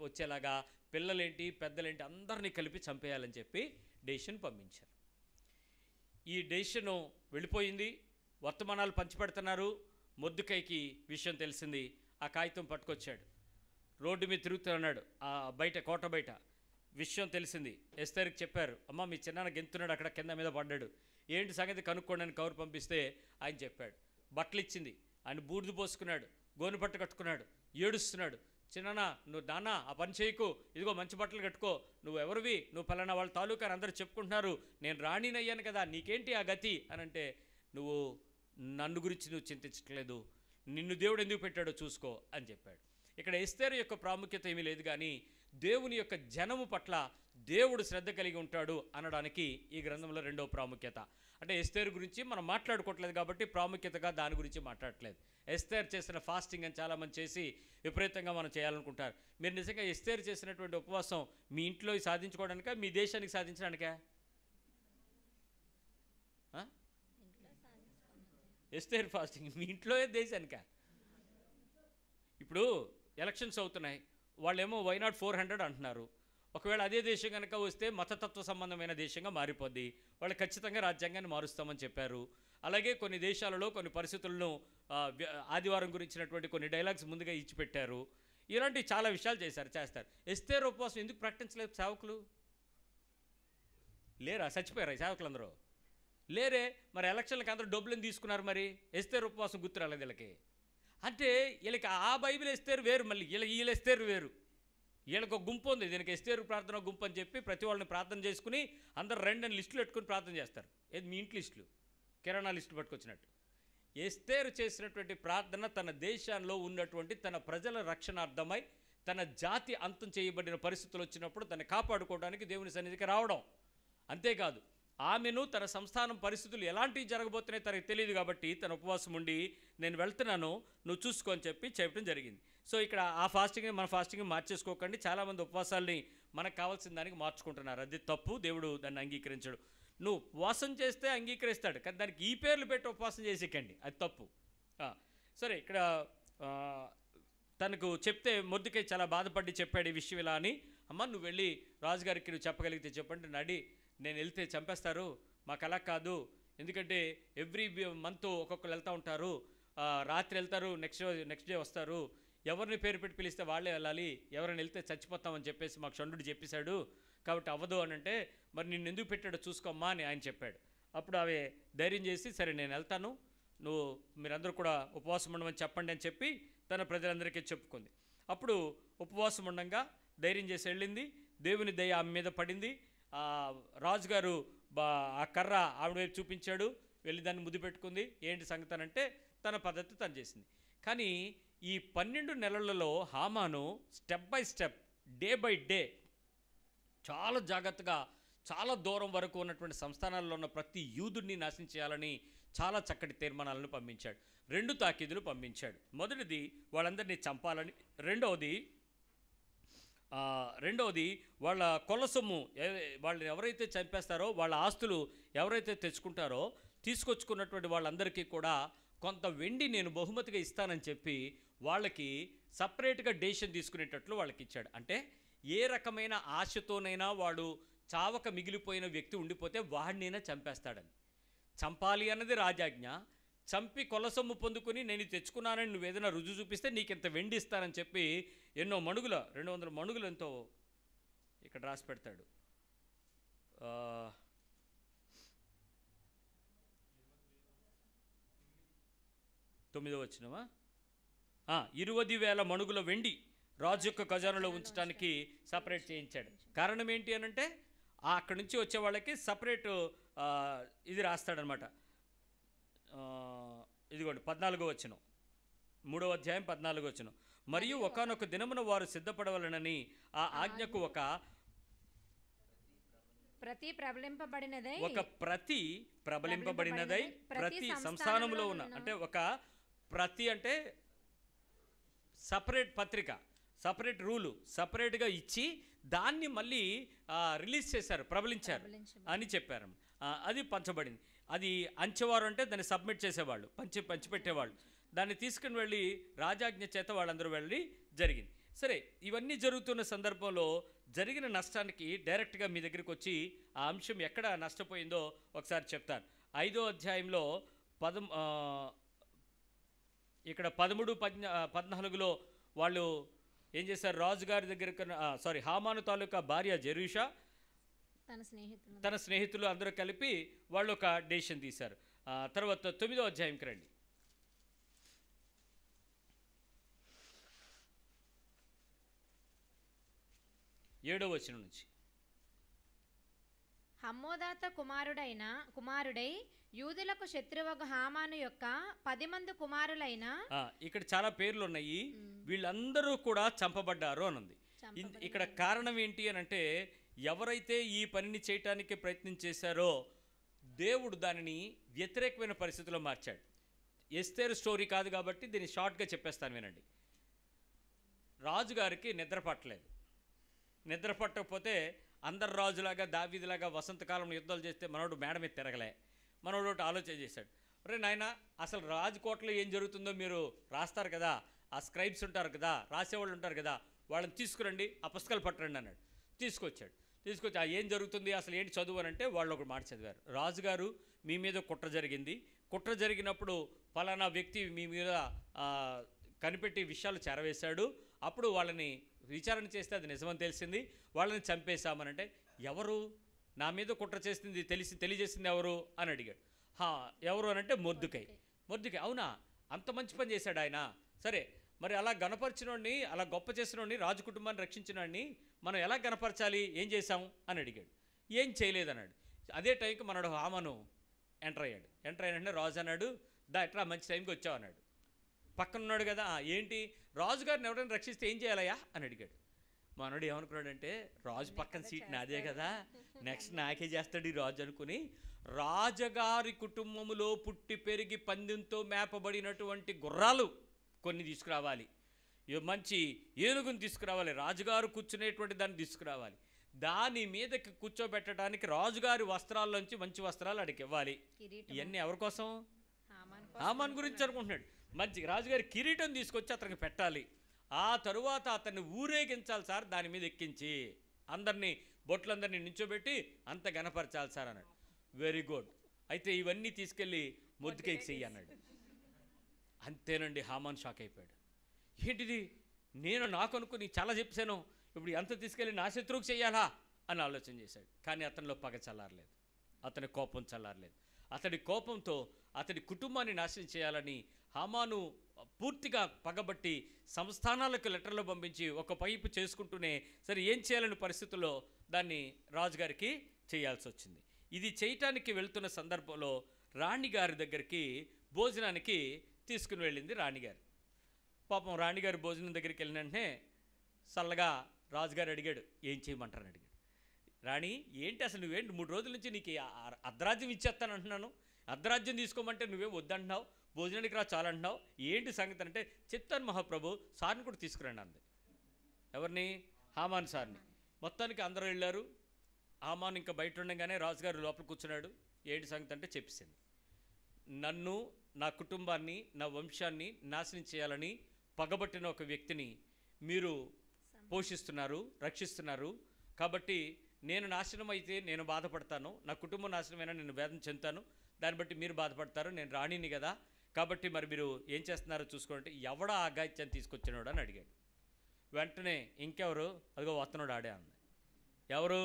వచ్చేలాగా పిల్లలేంటి పెద్దలేంటి అందరినీ కలిపి చంపేయాలని చెప్పి డెసిషన్ పంపించారు. ఈ డెసిషను వెళ్ళిపోయింది. వర్తమానాలు పంచిపెడుతున్నారు. మొర్దెకైకి విషయం తెలిసింది. ఆ కాగితం పట్టుకొచ్చాడు. రోడ్డు మీద తిరుగుతున్నాడు, ఆ బయట కోట బయట. విషయం తెలిసింది. ఎస్తేర్కి చెప్పారు, అమ్మ మీ చిన్నాన్న గెంతున్నాడు, అక్కడ కింద మీద పడ్డాడు, ఏంటి సంగతి కనుక్కోండి అని కౌరు పంపిస్తే ఆయన చెప్పాడు. బట్టలు ఇచ్చింది. ఆయన బూడిద పోసుకున్నాడు, గోను పట్టు కట్టుకున్నాడు, ఏడుస్తున్నాడు. చిన్నాన్న నువ్వు నాన్న ఆ పని చేయకు, ఇదిగో మంచి బట్టలు కట్టుకో, నువ్వు ఎవరివి, నువ్వు పలానా వాళ్ళ తాలూకా అని అందరూ చెప్పుకుంటున్నారు, నేను రాణినయ్యాను కదా, నీకేంటి ఆ గతి అని అంటే, నువ్వు నన్ను గురించి నువ్వు చింతించట్లేదు, నిన్ను దేవుడు ఎందుకు పెట్టాడో చూసుకో అని చెప్పాడు. ఇక్కడ ఎస్తేరు యొక్క ప్రాముఖ్యత ఏమీ లేదు, కానీ దేవుని యొక్క జనము పట్ల దేవుడు శ్రద్ధ కలిగి ఉంటాడు అనడానికి ఈ గ్రంథంలో రెండవ ప్రాముఖ్యత. అంటే ఎస్తేరు గురించి మనం మాట్లాడుకోవట్లేదు కాబట్టి ప్రాముఖ్యతగా దాని గురించి మాట్లాడట్లేదు. ఎస్తేరు చేసిన ఫాస్టింగ్ అని చాలామంది చేసి విపరీతంగా మనం చేయాలనుకుంటారు. మీరు నిజంగా ఎస్తేరు చేసినటువంటి ఉపవాసం మీ ఇంట్లో సాధించుకోవడానికా, మీ దేశానికి సాధించడానికా? ఎస్తేరు ఫాస్టింగ్ మీ ఇంట్లో దేశానికా? ఇప్పుడు ఎలక్షన్స్ అవుతున్నాయి, వాళ్ళేమో వైనాట్ 400 అంటున్నారు. ఒకవేళ అదే దేశం కనుక వస్తే మతతత్వ సంబంధమైన దేశంగా మారిపోద్ది, వాళ్ళు ఖచ్చితంగా రాజ్యాంగాన్ని మారుస్తామని చెప్పారు. అలాగే కొన్ని దేశాలలో కొన్ని పరిస్థితులను ఆదివారం గురించినటువంటి కొన్ని డైలాగ్స్ ముందుగా ఇచ్చిపెట్టారు. ఇలాంటి చాలా విషయాలు చేస్తారు. ఎస్తేరు ఉపవాసం ఎందుకు ప్రకటించలేదు సేవకులు? లేరా? చచ్చిపోయారా సేవకులందరూ? లేరే. మరి ఎలక్షన్లకు అందరూ డబ్బులను తీసుకున్నారు, మరి ఎస్తేరు ఉపవాసం గుర్తు రాలేదు వీళ్ళకి. అంటే వీళ్ళకి ఆ బైబిల్ ఎస్తేరు వేరు, మళ్ళీ వీళ్ళ ఎస్తేరు వేరు. వీళ్ళకి ఒక గుంపు ఉంది, దీనికి ఎస్తేరు ప్రార్థన గుంపు అని చెప్పి ప్రతి వాళ్ళని ప్రార్థన చేసుకుని అందరు 2 లిస్టులు పెట్టుకుని ప్రార్థన చేస్తారు. ఏది మీ ఇంటి లిస్టులు, కిరాణా లిస్టు పట్టుకొచ్చినట్టు. ఎస్తేరు చేసినటువంటి ప్రార్థన తన దేశంలో ఉన్నటువంటి తన ప్రజల రక్షణార్థమై, తన జాతి అంతం చేయబడిన పరిస్థితులు వచ్చినప్పుడు తను కాపాడుకోవడానికి దేవుని సన్నిధికి రావడం. అంతేకాదు ఆమెను తన సంస్థానం పరిస్థితులు ఎలాంటివి జరగబోతున్నాయి తనకు తెలియదు కాబట్టి తన ఉపవాసం ఉండి నేను వెళ్తున్నాను నువ్వు చూసుకో అని చెప్పి చెప్పడం జరిగింది. సో ఇక్కడ ఆ ఫాస్టింగ్ని మన ఫాస్టింగ్ని మార్చేసుకోకండి. చాలామంది ఉపవాసాలని మనకు కావాల్సిన దానికి మార్చుకుంటున్నారు. అది తప్పు, దేవుడు దాన్ని అంగీకరించడు. నువ్వు ఉపవాసం చేస్తే అంగీకరిస్తాడు, కానీ దానికి ఈ పేర్లు పెట్టి ఉపవాసం చేసేకండి, అది తప్పు. సరే, ఇక్కడ తనకు చెప్తే మొర్దెకై చాలా బాధపడి చెప్పాడు ఈ విషయం ఇలా అని. అమ్మ నువ్వు వెళ్ళి రాజుగారికి నువ్వు చెప్పగలిగితే చెప్పండి, నేను వెళ్తే చంపేస్తారు, మాకు అలా కాదు, ఎందుకంటే ఎవ్రీ మంత్ ఒక్కొక్కరు వెళ్తూ ఉంటారు, రాత్రి వెళ్తారు, నెక్స్ట్ డే వస్తారు, ఎవరిని పేరు పెట్టి పిలిస్తే వాళ్ళే వెళ్ళాలి, ఎవరైనా వెళ్తే చచ్చిపోతామని చెప్పేసి మాకు షండు చెప్పేశాడు, కాబట్టి అవ్వదు అని అంటే, మరి నిన్ను ఎందుకు పెట్టాడో చూసుకోమ్మా అని ఆయన చెప్పాడు. అప్పుడు ఆమె ధైర్యం చేసి సరే నేను వెళ్తాను, మీరందరూ కూడా ఉపవాసం ఉండమని చెప్పండి అని చెప్పి తన ప్రజలందరికీ చెప్పుకుంది. అప్పుడు ఉపవాసం ఉండగా ధైర్యం చేసి వెళ్ళింది. దేవుని దయ ఆమె మీద పడింది. రాజుగారు ఆ కర్ర ఆవిడ వైపు చూపించాడు, వెళ్ళి దాన్ని ముద్దు పెట్టుకుంది. ఏంటి సంగతి అంటే తన పద్ధతి తను చేసింది. కానీ ఈ 12 నెలలలో హామాను step by step, day by day చాలా జాగ్రత్తగా చాలా దూరం వరకు ఉన్నటువంటి సంస్థానాల్లో ఉన్న ప్రతి యూదుడిని నాశనం చేయాలని చాలా చక్కటి తీర్మానాలను పంపించాడు. 2 తాకీదులు పంపించాడు. మొదటిది వాళ్ళందరినీ చంపాలని, రెండవది వాళ్ళ కొల్ల సొమ్ము, వాళ్ళని ఎవరైతే చంపేస్తారో వాళ్ళ ఆస్తులు ఎవరైతే తెచ్చుకుంటారో తీసుకొచ్చుకున్నటువంటి వాళ్ళందరికీ కూడా కొంత వెండి నేను బహుమతిగా ఇస్తానని చెప్పి వాళ్ళకి సపరేట్గా డెసిషన్ తీసుకునేటట్లు వాళ్ళకి ఇచ్చాడు. అంటే ఏ రకమైన ఆశతోనైనా వాడు చావక మిగిలిపోయిన వ్యక్తి ఉండిపోతే వాడినైనా చంపేస్తాడని. చంపాలి అన్నది రాజాజ్ఞ. చంపి కొల్ల సొమ్ము పొందుకుని నేను తెచ్చుకున్నానని నువ్వు ఏదైనా రుజువు చూపిస్తే నీకింత వెండి ఇస్తానని చెప్పి ఎన్నో మణుగుల 200 మణుగులు ఎంతో ఇక్కడ రాసి పెడతాడు. 9వ వచనమా, 20,000 మణుగుల వెండి రాజు యొక్క ఖజానాలో ఉంచడానికి సపరేట్ చేయించాడు. కారణం ఏంటి అనంటే అక్కడి నుంచి వచ్చే వాళ్ళకి సపరేట్ ఇది రాస్తాడనమాట. ఇదిగోండి 14వ వచనం, 3వ అధ్యాయం 14వ వచనం. మరియు ఒకానొక దినమున వారు సిద్ధపడవలనని ఆ ఆజ్ఞకు ఒక ప్రతి ప్రబలింపబడినదై ప్రతి సంస్థానంలో ఉన్న, అంటే ఒక ప్రతి అంటే సపరేట్ పత్రిక, సపరేట్ రూలు సపరేట్గా ఇచ్చి దాన్ని మళ్ళీ రిలీజ్ చేశారు, ప్రబలించారు అని చెప్పారు. అది పంచబడింది. అది అంచెవారు అంటే దాన్ని సబ్మిట్ చేసేవాళ్ళు, పంచిపెట్టేవాళ్ళు. దాన్ని తీసుకుని వెళ్ళి రాజాజ్ఞ చేత వాళ్ళందరూ వెళ్ళి జరిగింది. సరే, ఇవన్నీ జరుగుతున్న సందర్భంలో జరిగిన నష్టానికి డైరెక్ట్గా మీ దగ్గరికి వచ్చి ఆ అంశం ఎక్కడ నష్టపోయిందో ఒకసారి చెప్తాను. 5వ అధ్యాయంలో ఇక్కడ 13-14లో వాళ్ళు ఏం చేశారు, రాజుగారి దగ్గర హామాను తాలూకా భార్య జెరూషా తన స్నేహితులు అందరూ కలిపి వాళ్ళు ఒక డెసిషన్ తీశారు. తర్వాత 9వ అధ్యాయంకి రండి. 7వ వచనం నుంచి. హమ్మోదాత కుమారుడై యూదులకు శత్రువగు హామాను యొక్క 10 మంది కుమారులైన, ఇక్కడ చాలా పేర్లు ఉన్నాయి, వీళ్ళందరూ కూడా చంపబడ్డారు అన్నది. ఇక్కడ కారణం ఏంటి అని అంటే, ఎవరైతే ఈ పనిని చేయటానికి ప్రయత్నం చేశారో దేవుడు దానిని వ్యతిరేకమైన పరిస్థితిలో మార్చాడు. ఎస్తేరు స్టోరీ కాదు కాబట్టి దీన్ని షార్ట్గా చెప్పేస్తాను వినండి. రాజుగారికి నిద్ర పట్టలేదు. నిద్ర పట్టకపోతే అందరు రాజులాగా దావీదులాగా వసంతకాలంలో యుద్ధాలు చేస్తే మనోడు మేడ మీద తిరగలే. మనోడు ఒకటి ఆలోచన చేశాడు, అరే నాయన, అసలు రాజకోటలో ఏం జరుగుతుందో మీరు రాస్తారు కదా, ఆ స్క్రైబ్స్ ఉంటారు కదా, రాసేవాళ్ళు ఉంటారు కదా, వాళ్ళని తీసుకురండి, ఆ పుస్తకాలు పట్టరండి అన్నాడు. తీసుకొచ్చి ఏం జరుగుతుంది అసలు ఏంటి చదువు అని అంటే వాళ్ళు ఒక మాట చదివారు. రాజుగారు, మీ మీద కుట్ర జరిగింది, కుట్ర జరిగినప్పుడు ఫలానా వ్యక్తి మీ మీద కనిపెట్టి విషయాలు చేరవేశాడు, అప్పుడు వాళ్ళని విచారణ చేస్తే అది నిజమని తెలిసింది, వాళ్ళని చంపేశామనంటే, ఎవరు నా మీద కుట్ర చేసింది తెలియజేసింది ఎవరు అని అడిగాడు. ఎవరు అని అంటే మొర్దెకై. అవునా, అంత మంచి పని చేశాడు ఆయన. సరే, మరి అలా గణపరిచినోడిని, అలా గొప్ప చేసినోడిని, రాజు కుటుంబాన్ని రక్షించినోడిని మనం ఎలా గణపరచాలి, ఏం చేశాం అని అడిగాడు. ఏం చేయలేదన్నాడు. అదే టైంకి మనడు హామాను ఎంటర్ అయినంటే రాజు అన్నాడు, ఎట్లా మంచి టైంకి వచ్చావు అన్నాడు. పక్కన ఉన్నాడు కదా, ఏంటి రాజుగారిని ఎవరైనా రక్షిస్తే ఏం చేయాలయ్యా అని అడిగాడు. మనోడు ఏమనుకున్నాడంటే, రాజు పక్కన సీట్ నాదే కదా, నెక్స్ట్ నాకే చేస్తాడు ఈ రాజు అనుకుని, రాజుగారి కుటుంబములో పుట్టి పెరిగి పందెంతో మేపబడినటువంటి గుర్రాలు కొన్ని తీసుకురావాలి, మంచి ఏనుగుని తీసుకురావాలి, రాజుగారు కూర్చునేటువంటి దాన్ని తీసుకురావాలి, దాని మీదకి కూర్చోబెట్టడానికి రాజుగారి వస్త్రాల్లోంచి మంచి వస్త్రాలు అడిగి ఇవ్వాలి. ఇవన్నీ ఎవరి కోసం? హామాన్ గురించి అనుకుంటున్నాడు. మంచి రాజుగారి కిరీటం తీసుకొచ్చి అతనికి పెట్టాలి, ఆ తరువాత అతన్ని ఊరేగించాలి సార్, దాని మీద ఎక్కించి అందరినీ బొట్లందరినీ నించోబెట్టి అంత గణపరచాలి సార్ అన్నాడు. వెరీ గుడ్, అయితే ఇవన్నీ తీసుకెళ్ళి మొర్దెకైకి చెయ్యి అన్నాడు. అంతేనండి, హామాన్ షాక్ అయిపోయాడు. ఏంటిది, నేను నాకు అనుకుని చాలా చెప్పాను, ఇప్పుడు ఎంత తీసుకెళ్ళి నా శత్రువుకు చెయ్యాలా అని ఆలోచన చేశాడు. కానీ అతనిలో పగ చల్లారలేదు, అతని కోపం చల్లారలేదు. అతడి కోపంతో అతడి కుటుంబాన్ని నాశనం చేయాలని హామాను పూర్తిగా పగబట్టి సంస్థానాలకు లెటర్లు పంపించి ఒక పైపు చేసుకుంటూనే సరే ఏం చేయాలని పరిస్థితుల్లో దాన్ని రాజుగారికి చేయాల్సి వచ్చింది. ఇది చేయటానికి వెళ్తున్న సందర్భంలో రాణిగారి దగ్గరికి భోజనానికి తీసుకుని వెళ్ళింది రాణిగారు. పాపం రాణిగారి భోజనం దగ్గరికి వెళ్ళిన వెంటనే చల్లగా రాజుగారు అడిగాడు, ఏం చేయమంటారని అడిగాడు. రాణి, ఏంటి అసలు నువ్వేంటి 3 రోజుల నుంచి నీకు అర్ధరాజ్యం ఇచ్చేస్తాను అంటున్నాను, అర్ధరాజ్యం తీసుకోమంటే నువ్వే వద్దంటున్నావు, భోజనానికి రా చాలంటున్నావు, ఏంటి సంగతి అంటే, చెప్తాను మహాప్రభు, సార్ని కూడా తీసుకురండి అంది. ఎవరిని? హామాన్ సార్ని. మొత్తానికి అందరూ వెళ్ళారు. హామాన్ ఇంకా బయట ఉండగానే రాజుగారు లోపల కూర్చున్నాడు. ఏంటి సంగతి అంటే చెప్పేసింది, నన్ను, నా కుటుంబాన్ని, నా వంశాన్ని నాశనం చేయాలని పగబట్టిన ఒక వ్యక్తిని మీరు పోషిస్తున్నారు, రక్షిస్తున్నారు, కాబట్టి నేను నాశనం అయితే నేను బాధపడతాను, నా కుటుంబం నాశనమైనా నేను వేదన చెందుతాను, దాన్ని బట్టి మీరు బాధపడతారు, నేను రాణిని కదా, కాబట్టి మరి మీరు ఏం చేస్తున్నారో చూసుకోండి, ఎవడా అఘాయిత్యాన్ని తీసుకొచ్చినాడు అని అడిగాడు. వెంటనే ఇంకెవరు, అదిగో వస్తున్నాడు ఆడే అంది. ఎవరు?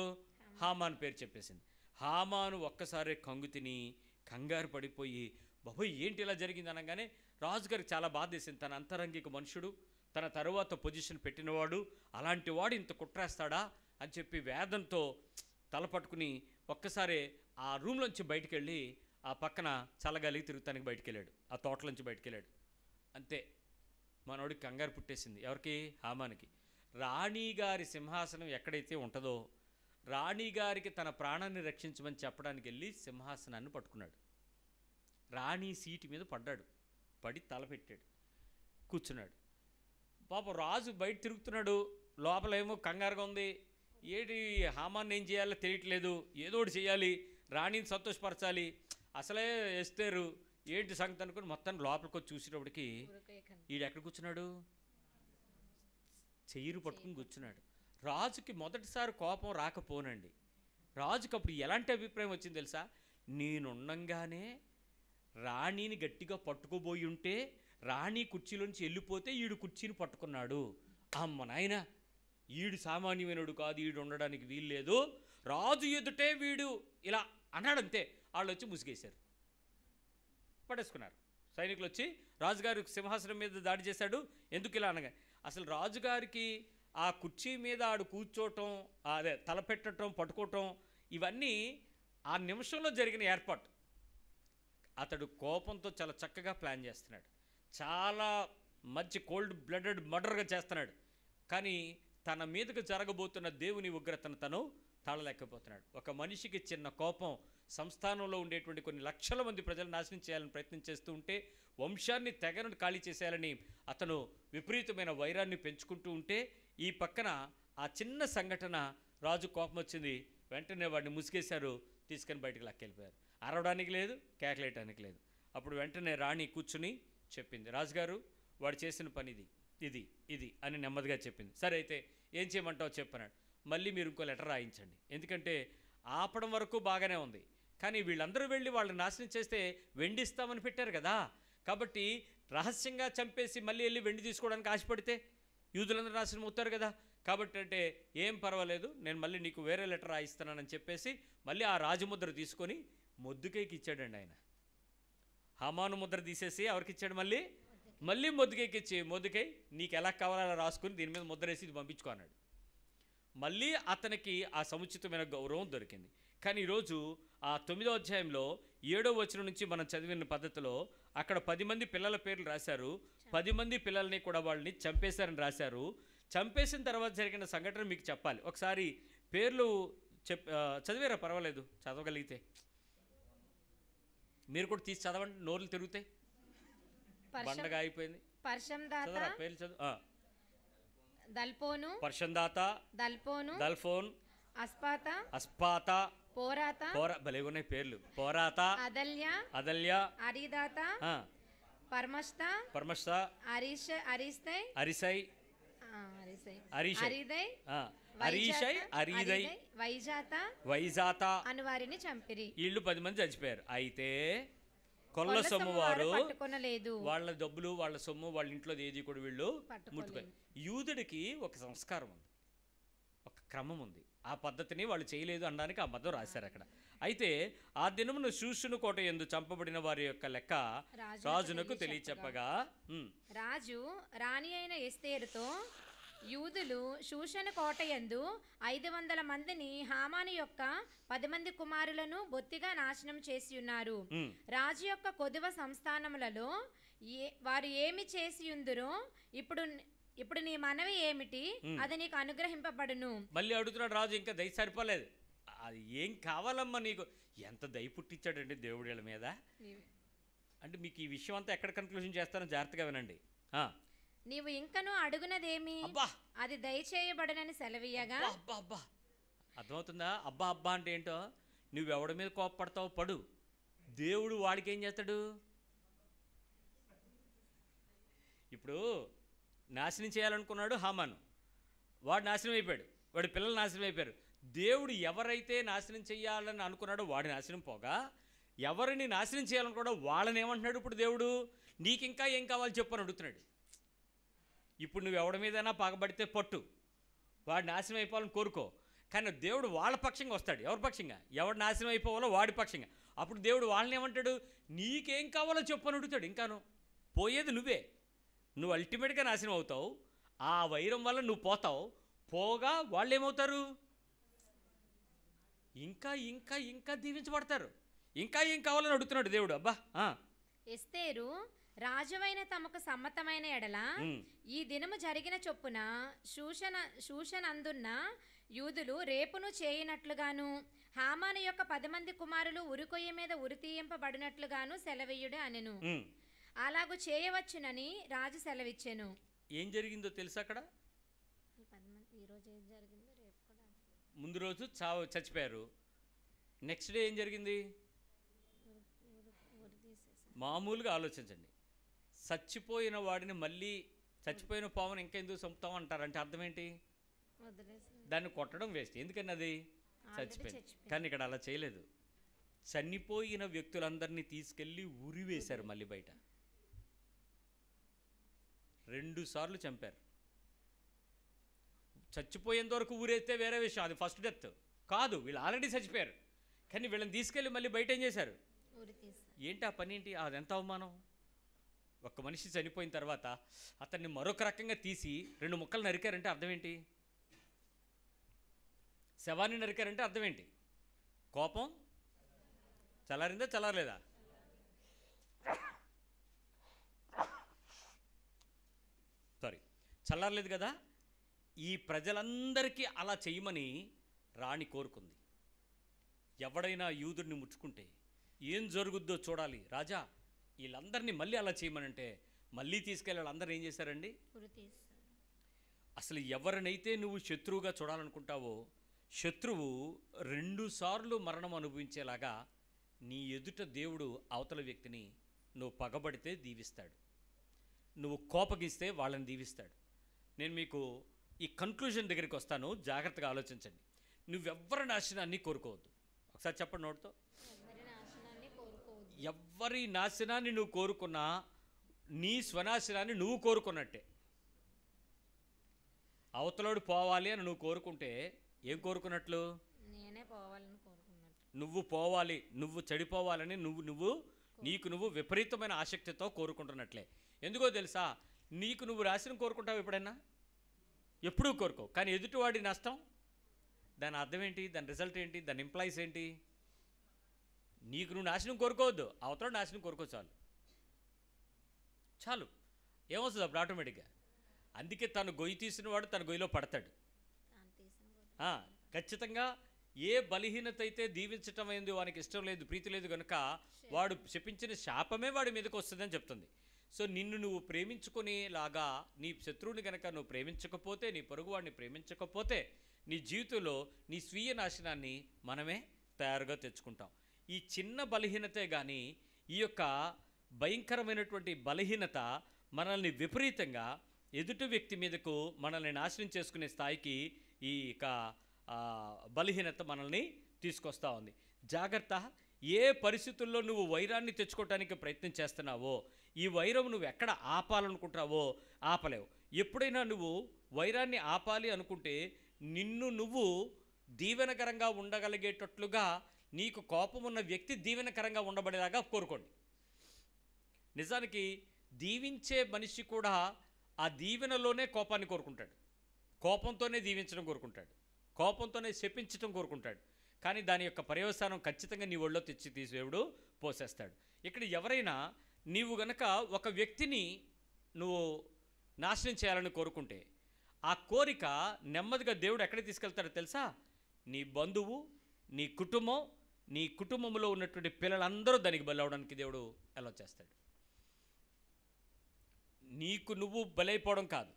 హామాన్ పేరు చెప్పేసింది. హామాను ఒక్కసారి కంగు తిని కంగారు పడిపోయి, బాబోయ్ ఏంటి ఇలా జరిగింది అనగానే రాజుగారికి చాలా బాధ వేసింది. తన అంతరంగిక మనుషుడు, తన తరువాత పొజిషన్ పెట్టినవాడు, అలాంటి వాడు ఇంత కుట్రేస్తాడా అని చెప్పి వేదంతో తలపట్టుకుని ఒక్కసారి ఆ రూమ్లోంచి బయటికి వెళ్ళి ఆ పక్కన చల్లగాలికి తిరుగుతానికి బయటికి వెళ్ళాడు, ఆ తోటలోంచి బయటికి వెళ్ళాడు. అంతే, మనోడికి కంగారు పుట్టేసింది. ఎవరికి? హామానికి. రాణిగారి సింహాసనం ఎక్కడైతే ఉంటుందో, రాణిగారికి తన ప్రాణాన్ని రక్షించమని చెప్పడానికి వెళ్ళి సింహాసనాన్ని పట్టుకున్నాడు. రాణి సీటు మీద పడ్డాడు, పడి తల పెట్టాడు, కూర్చున్నాడు. పాపం రాజు బయట తిరుగుతున్నాడు, లోపలేమో కంగారుగా ఉంది. ఏంటి హామాన్ని ఏం చేయాలో తెలియట్లేదు, ఏదో ఒకటి చేయాలి, రాణిని సంతోషపరచాలి. అసలే ఎస్తేరు ఏంటి సంగతి అనుకుని మొత్తం లోపలికి వచ్చి చూసేటప్పటికి ఈడు ఎక్కడ కూర్చున్నాడు, చెయ్యిరు పట్టుకుని కూర్చున్నాడు. రాజుకి మొదటిసారి కోపం రాకపోనండి, రాజుకి అప్పుడు ఎలాంటి అభిప్రాయం వచ్చింది తెలుసా? నేనుండంగానే రాణిని గట్టిగా పట్టుకోబోయి ఉంటే రాణి కుర్చీలోంచి వెళ్ళిపోతే ఈడు కుర్చీని పట్టుకున్నాడు. అమ్మ నాయన, ఈడు సామాన్యమైనడు కాదు, ఈడు ఉండడానికి వీల్లేదు, రాజు ఎదుటే వీడు ఇలా అన్నాడంతే. వాళ్ళు వచ్చి ముసిగేశారు, పడేసుకున్నారు. సైనికులు వచ్చి రాజుగారి సింహాసనం మీద దాడి చేశాడు. ఎందుకు ఇలా అనగా, అసలు రాజుగారికి ఆ కుర్చీ మీద ఆడు కూర్చోవటం, అదే తలపెట్టడం, పట్టుకోవటం, ఇవన్నీ ఆ నిమిషంలో జరిగిన ఏర్పాటు. అతడు కోపంతో చాలా చక్కగా ప్లాన్ చేస్తున్నాడు, చాలా మంచి కోల్డ్ బ్లడెడ్ మర్డర్గా చేస్తున్నాడు. కానీ తన మీదకు జరగబోతున్న దేవుని ఉగ్రతను తను తాళలేకపోతున్నాడు. ఒక మనిషికి చిన్న కోపం సంస్థానంలో ఉండేటువంటి కొన్ని లక్షల మంది ప్రజలు నాశనం చేయాలని ప్రయత్నం చేస్తూ ఉంటే, వంశాన్ని తెగను ఖాళీ చేసేయాలని అతను విపరీతమైన వైరాన్ని పెంచుకుంటూ ఉంటే, ఈ పక్కన ఆ చిన్న సంఘటన రాజు కోపం వచ్చింది, వెంటనే వాడిని ముసిగేశారు, తీసుకొని బయటకు లాక్కెళ్ళిపోయారు. అరవడానికి లేదు, కేకలేయటానికి లేదు. అప్పుడు వెంటనే రాణి కూర్చుని చెప్పింది, రాజుగారు వాడు చేసిన పని ఇది అని నెమ్మదిగా చెప్పింది. సరే అయితే ఏం చేయమంటావు చెప్పన్నాడు. మళ్ళీ మీరు ఇంకో లెటర్ రాయించండి, ఎందుకంటే ఆపడం వరకు బాగానే ఉంది, కానీ వీళ్ళందరూ వెళ్ళి వాళ్ళని నాశనం చేస్తే వెండి ఇస్తామని పెట్టారు కదా, కాబట్టి రహస్యంగా చంపేసి మళ్ళీ వెళ్ళి వెండి తీసుకోవడానికి ఆశపడితే యూదులందరూ నాశనం అవుతారు కదా, కాబట్టి అంటే ఏం పర్వాలేదు, నేను మళ్ళీ నీకు వేరే లెటర్ రాయిస్తున్నానని చెప్పేసి మళ్ళీ ఆ రాజముద్ర తీసుకొని మొద్దుకైకి ఇచ్చాడండి ఆయన. హామాను ముద్ర తీసేసి ఎవరికి ఇచ్చాడు, మళ్ళీ మొద్దుకైకి ఇచ్చి, మొద్దుకై నీకు ఎలా కావాలో రాసుకుని దీని మీద ముద్ర వేసి ఇది పంపించుకో అన్నాడు. మళ్ళీ అతనికి ఆ సముచితమైన గౌరవం దొరికింది. కానీ ఈరోజు ఆ 9వ అధ్యాయంలో 7వ వచనం నుంచి మనం చదివిన పద్ధతిలో అక్కడ 10 మంది పిల్లల పేర్లు రాశారు. 10 మంది పిల్లల్ని కూడా వాళ్ళని చంపేశారని రాశారు. చంపేసిన తర్వాత జరిగిన సంఘటన మీకు చెప్పాలి. ఒకసారి పేర్లు చదివారా? పర్వాలేదు, చదవగలిగితే మీరు కూడా తీసి చదవండి, నోర్లు తిరుగుతాయి, బండగా అయిపోయింది. చదవరా పేర్లు చదువు. దల్పోను, పర్షందాత, దల్ఫోన్, అస్పాత, భలే ఉన్నాయి పేర్లు. పోరాత, అదల్య, పర్మష్త, అరిసై, వైజాత అను వారిని చంపిరి. వీళ్ళు 10 మంది చచ్చిపోయారు. అయితే కొల్ల సొమ్ము వారు వాళ్ళ డబ్బులు, వాళ్ళ సొమ్ము, వాళ్ళ ఇంట్లో ఏది కూడా వీళ్ళు ముట్టుకోరు. యూదుడికి ఒక సంస్కారం ఉంది, ఒక క్రమం ఉంది, ఆ పద్ధతిని వాళ్ళు చేయలేదు అనడానికి ఆ మద్దతు రాశారు అక్కడ. అయితే ఆ దినమున శూషును కోట యందు చంపబడిన వారి యొక్క లెక్క రాజునకు తెలియచెప్పగా, రాజు రాణి అయిన ఎస్తేరుతో యూదులు శూషణ కోట యందు 500 మందిని, హామాను యొక్క 10 మంది కుమారులను బొత్తిగా నాశనం చేసి ఉన్నారు. రాజు యొక్క కొదువ సంస్థానములలో వారు ఏమి చేసి ఉందరో ఇప్పుడు నీ మనవి ఏమిటి, అది నీకు అనుగ్రహింపబడును. మళ్ళీ అడుగుతున్నాడు రాజు, ఇంకా దయ సరిపోలేదు, అది ఏం కావాలమ్మా నీకు? ఎంత దయ పుట్టించాడండి దేవుడి మీద. అంటే మీకు ఈ విషయం అంతా ఎక్కడ కన్క్లూజన్ చేస్తానో జాగ్రత్తగా వినండి. నీవు ఇంకనూ అడుగునదేమి, అది దయచేయబడనని సెలవీయగా. అర్థమవుతుందా? అబ్బా అబ్బా అంటే ఏంటో, నువ్వెవడి మీద కోపపడతావు పడు, దేవుడు వాడికి ఏం చేస్తాడు? ఇప్పుడు నాశనం చేయాలనుకున్నాడు హామాను, వాడు నాశనం అయిపోయాడు, వాడి పిల్లలు నాశనం అయిపోయారు. దేవుడు ఎవరైతే నాశనం చేయాలని అనుకున్నాడో వాడి నాశనం పోగా, ఎవరిని నాశనం చేయాలనుకున్నాడో వాళ్ళని ఏమంటున్నాడు ఇప్పుడు దేవుడు? నీకు ఇంకా ఏం కావాలి చెప్పు అని అడుగుతున్నాడు. ఇప్పుడు నువ్వు ఎవడి మీదైనా పగబడితే పట్టు, వాడు నాశనం అయిపోవాలని కోరుకో, కానీ దేవుడు వాళ్ళ పక్షంగా వస్తాడు. ఎవరి పక్షంగా? ఎవడు నాశనం అయిపోవాలో వాడి పక్షంగా. అప్పుడు దేవుడు వాళ్ళని ఏమంటాడు? నీకేం కావాలో చెప్పు అని అడుగుతాడు. ఇంకాను పోయేది నువ్వే, నువ్వు అల్టిమేట్గా నాశనం అవుతావు, ఆ వైరం వల్ల నువ్వు పోతావు, పోగా వాళ్ళు ఏమవుతారు? ఇంకా ఇంకా ఇంకా దీవించబడతారు. ఇంకా ఏం కావాలని అడుగుతున్నాడు దేవుడు. అబ్బా. ఎస్తేరు రాజువైన తమకు సమ్మతమైన ఎడల ఈ దినము జరిగిన చొప్పున శూషనందున్న యూదులు రేపును చేయనట్లుగాను, హామాను యొక్క 10 మంది కుమారులు ఉరికొయ్య మీద ఉరితీయింపబడినట్లుగాను సెలవీయుడు అనెను. అలాగూ చేయవచ్చునని రాజు సెలవిచ్చెను. ఏం జరిగిందో తెలుసా అక్కడ? ఈ 10 మంది ఈరోజు ఏం జరిగిందో రేపు కూడా ముందు రోజు చచ్చిపోయారు. నెక్స్ట్ డే ఏం జరిగింది? ఊరు తీసేసారు. మామూలుగా ఆలోచించండి. చచ్చిపోయిన వాడిని మళ్ళీ చచ్చిపోయిన పాముని ఇంకా ఎందుకు చంపుతాం అంటారంటే అర్థం ఏంటి? వదిలేసి దాన్ని కొట్టడం వేస్ట్. ఎందుకని అది చచ్చిపోయింది. కానీ ఇక్కడ అలా చేయలేదు. చనిపోయిన వ్యక్తులందరినీ తీసుకెళ్ళి ఉరి వేశారు మళ్ళీ బయట. 2 సార్లు చంపారు. చచ్చిపోయేంత వరకు ఊరేస్తే వేరే విషయం, అది ఫస్ట్ డెత్ కాదు. వీళ్ళు ఆల్రెడీ చచ్చిపోయారు, కానీ వీళ్ళని తీసుకెళ్ళి మళ్ళీ బయట ఏం చేశారు? ఊరి తీసేసారు. ఏంటి ఆ పని? ఏంటి అది? ఎంత అవమానం! ఒక మనిషి చనిపోయిన తర్వాత అతన్ని మరొక రకంగా తీసి 2 ముక్కలు నరికారంటే అర్థం ఏంటి? శవాన్ని నరికారంటే అర్థం ఏంటి? కోపం చల్లారిందా చల్లారలేదా? సారీ, చల్లారలేదు కదా. ఈ ప్రజలందరికీ అలా చేయమని రాణి కోరుకుంది. ఎవడైనా యూదుడిని ముట్టుకుంటే ఏం జరుగుద్దో చూడాలి రాజా, వీళ్ళందరినీ మళ్ళీ అలా చేయమనంటే మళ్ళీ తీసుకెళ్ళి వాళ్ళందరూ ఏం చేశారండి? ఊరి తీసేసారు. అసలు ఎవరినైతే నువ్వు శత్రువుగా చూడాలనుకుంటావో శత్రువు 2 సార్లు మరణం అనుభవించేలాగా నీ ఎదుట దేవుడు అవతల వ్యక్తిని నువ్వు పగబడితే దీవిస్తాడు, నువ్వు కోపగిస్తే వాళ్ళని దీవిస్తాడు. నేను మీకు ఈ కన్క్లూజన్ దగ్గరికి వస్తాను, జాగ్రత్తగా ఆలోచించండి. నువ్వెవ్వరి నాశనాన్ని కోరుకోవద్దు. ఒకసారి చెప్పండి నోటితో. ఎవరి నాశనాన్ని కోరుకోవద్దు. ఎవ్వరి నాశనాన్ని నువ్వు కోరుకున్నా నీ స్వనాశనాన్ని నువ్వు కోరుకున్నట్టే. అవతలోడు పోవాలి అని నువ్వు కోరుకుంటే ఏం కోరుకున్నట్లు? నేనే పోవాలని కోరుకున్నట్టు. నువ్వు పోవాలి, నువ్వు చెడిపోవాలని నీకు నువ్వు విపరీతమైన ఆసక్తితో కోరుకుంటున్నట్లే. ఎందుకో తెలుసా? నీకు నువ్వు నాశనం కోరుకుంటావు ఎప్పుడైనా? ఎప్పుడూ కోరుకో. కానీ ఎదుటివాడి నష్టం, దాని అర్థం ఏంటి? దాని రిజల్ట్ ఏంటి? దాని ఇంప్లాయిస్ ఏంటి? నీకు నువ్వు నాశనం కోరుకోవద్దు, అవతల నాశనం కోరుకో చాలు. చాలు, ఏమొస్తుంది అప్పుడు ఆటోమేటిక్గా? అందుకే తను గొయ్యి తీసిన వాడు తన గొయ్యిలో పడతాడు. తాను తీసిన వద్దు. ఖచ్చితంగా ఏ బలహీనత అయితే దీవించటం అయింది వానికి ఇష్టం లేదు, ప్రీతి లేదు కనుక వాడు శపించిన శాపమే వాడి మీదకి వస్తుందని చెప్తుంది. సో నిన్ను నువ్వు ప్రేమించుకునేలాగా నీ శత్రువుని కనుక నువ్వు ప్రేమించకపోతే, నీ పొరుగువాడిని ప్రేమించకపోతే నీ జీవితంలో నీ స్వీయ నాశనాన్ని మనమే తయారుగా తెచ్చుకుంటాం. ఈ చిన్న బలహీనతే కానీ ఈ యొక్క భయంకరమైనటువంటి బలహీనత మనల్ని విపరీతంగా ఎదుటి వ్యక్తి మీదకు మనల్ని నాశనం చేసుకునే స్థాయికి ఈ యొక్క బలహీనత మనల్ని తీసుకొస్తూ ఉంది. జాగ్రత్త. ఏ పరిస్థితుల్లో నువ్వు వైరాన్ని తెచ్చుకోవటానికి ప్రయత్నం చేస్తున్నావో ఈ వైరం నువ్వు ఎక్కడ ఆపాలనుకుంటావో ఆపలేవు. ఎప్పుడైనా నువ్వు వైరాన్ని ఆపాలి అనుకుంటే నిన్ను నువ్వు దీవెనకరంగా ఉండగలిగేటట్లుగా నీకు కోపం ఉన్న వ్యక్తి దీవెనకరంగా ఉండబడేలాగా కోరుకోండి. నిజానికి దీవించే మనిషి కూడా ఆ దీవెనలోనే కోపాన్ని కోరుకుంటాడు, కోపంతోనే దీవించడం కోరుకుంటాడు, కోపంతోనే శపించడం కోరుకుంటాడు. కానీ దాని యొక్క పర్యవసానం ఖచ్చితంగా నీ ఒళ్ళో తెచ్చి దేవుడు పోసేస్తాడు. ఇక్కడ ఎవరైనా నీవు గనక ఒక వ్యక్తిని నువ్వు నాశనం చేయాలని కోరుకుంటే ఆ కోరిక నెమ్మదిగా దేవుడు ఎక్కడికి తీసుకెళ్తాడో తెలుసా? నీ బంధువు, నీ కుటుంబం, నీ కుటుంబంలో ఉన్నటువంటి పిల్లలందరూ దానికి బలవడానికి దేవుడు ఎలా చేస్తాడు. నీకు నువ్వు బలైపోవడం కాదు,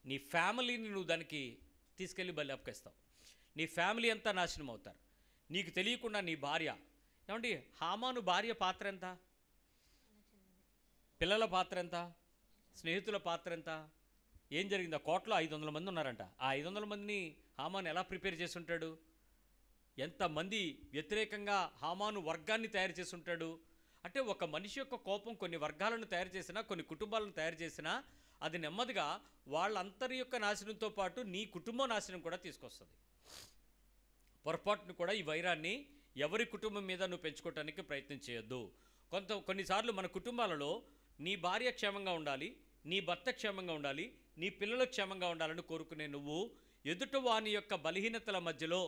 నీ ఫ్యామిలీని నువ్వు దానికి తీసుకెళ్ళి బలి అప్పగిస్తావు. నీ ఫ్యామిలీ అంతా నాశనం అవుతారు. నీకు తెలియకుండా నీ భార్య, ఏమండి హామాను భార్య పాత్ర ఎంత? పిల్లల పాత్ర ఎంత? స్నేహితుల పాత్ర ఎంత? ఏం జరిగింది? ఆ కోటలో 500 మంది ఉన్నారంట. ఆ 500 మందిని హామాను ఎలా ప్రిపేర్ చేసి ఉంటాడు? ఎంతమంది వ్యతిరేకంగా హామాను వర్గాన్ని తయారు చేసి ఉంటాడు? అంటే ఒక మనిషి యొక్క కోపం కొన్ని వర్గాలను తయారు చేసినా, కొన్ని కుటుంబాలను తయారు చేసినా అది నెమ్మదిగా వాళ్ళందరి యొక్క నాశనంతో పాటు నీ కుటుంబ నాశనం కూడా తీసుకొస్తుంది. పొరపాటును కూడా ఈ వైరాన్ని ఎవరి కుటుంబం మీద నువ్వు పెంచుకోవటానికి ప్రయత్నం చేయొద్దు. కొన్నిసార్లు మన కుటుంబాలలో నీ భార్య క్షేమంగా ఉండాలి, నీ భర్త క్షేమంగా ఉండాలి, నీ పిల్లలు క్షేమంగా ఉండాలని కోరుకునే నువ్వు ఎదుట వాని యొక్క బలహీనతల మధ్యలో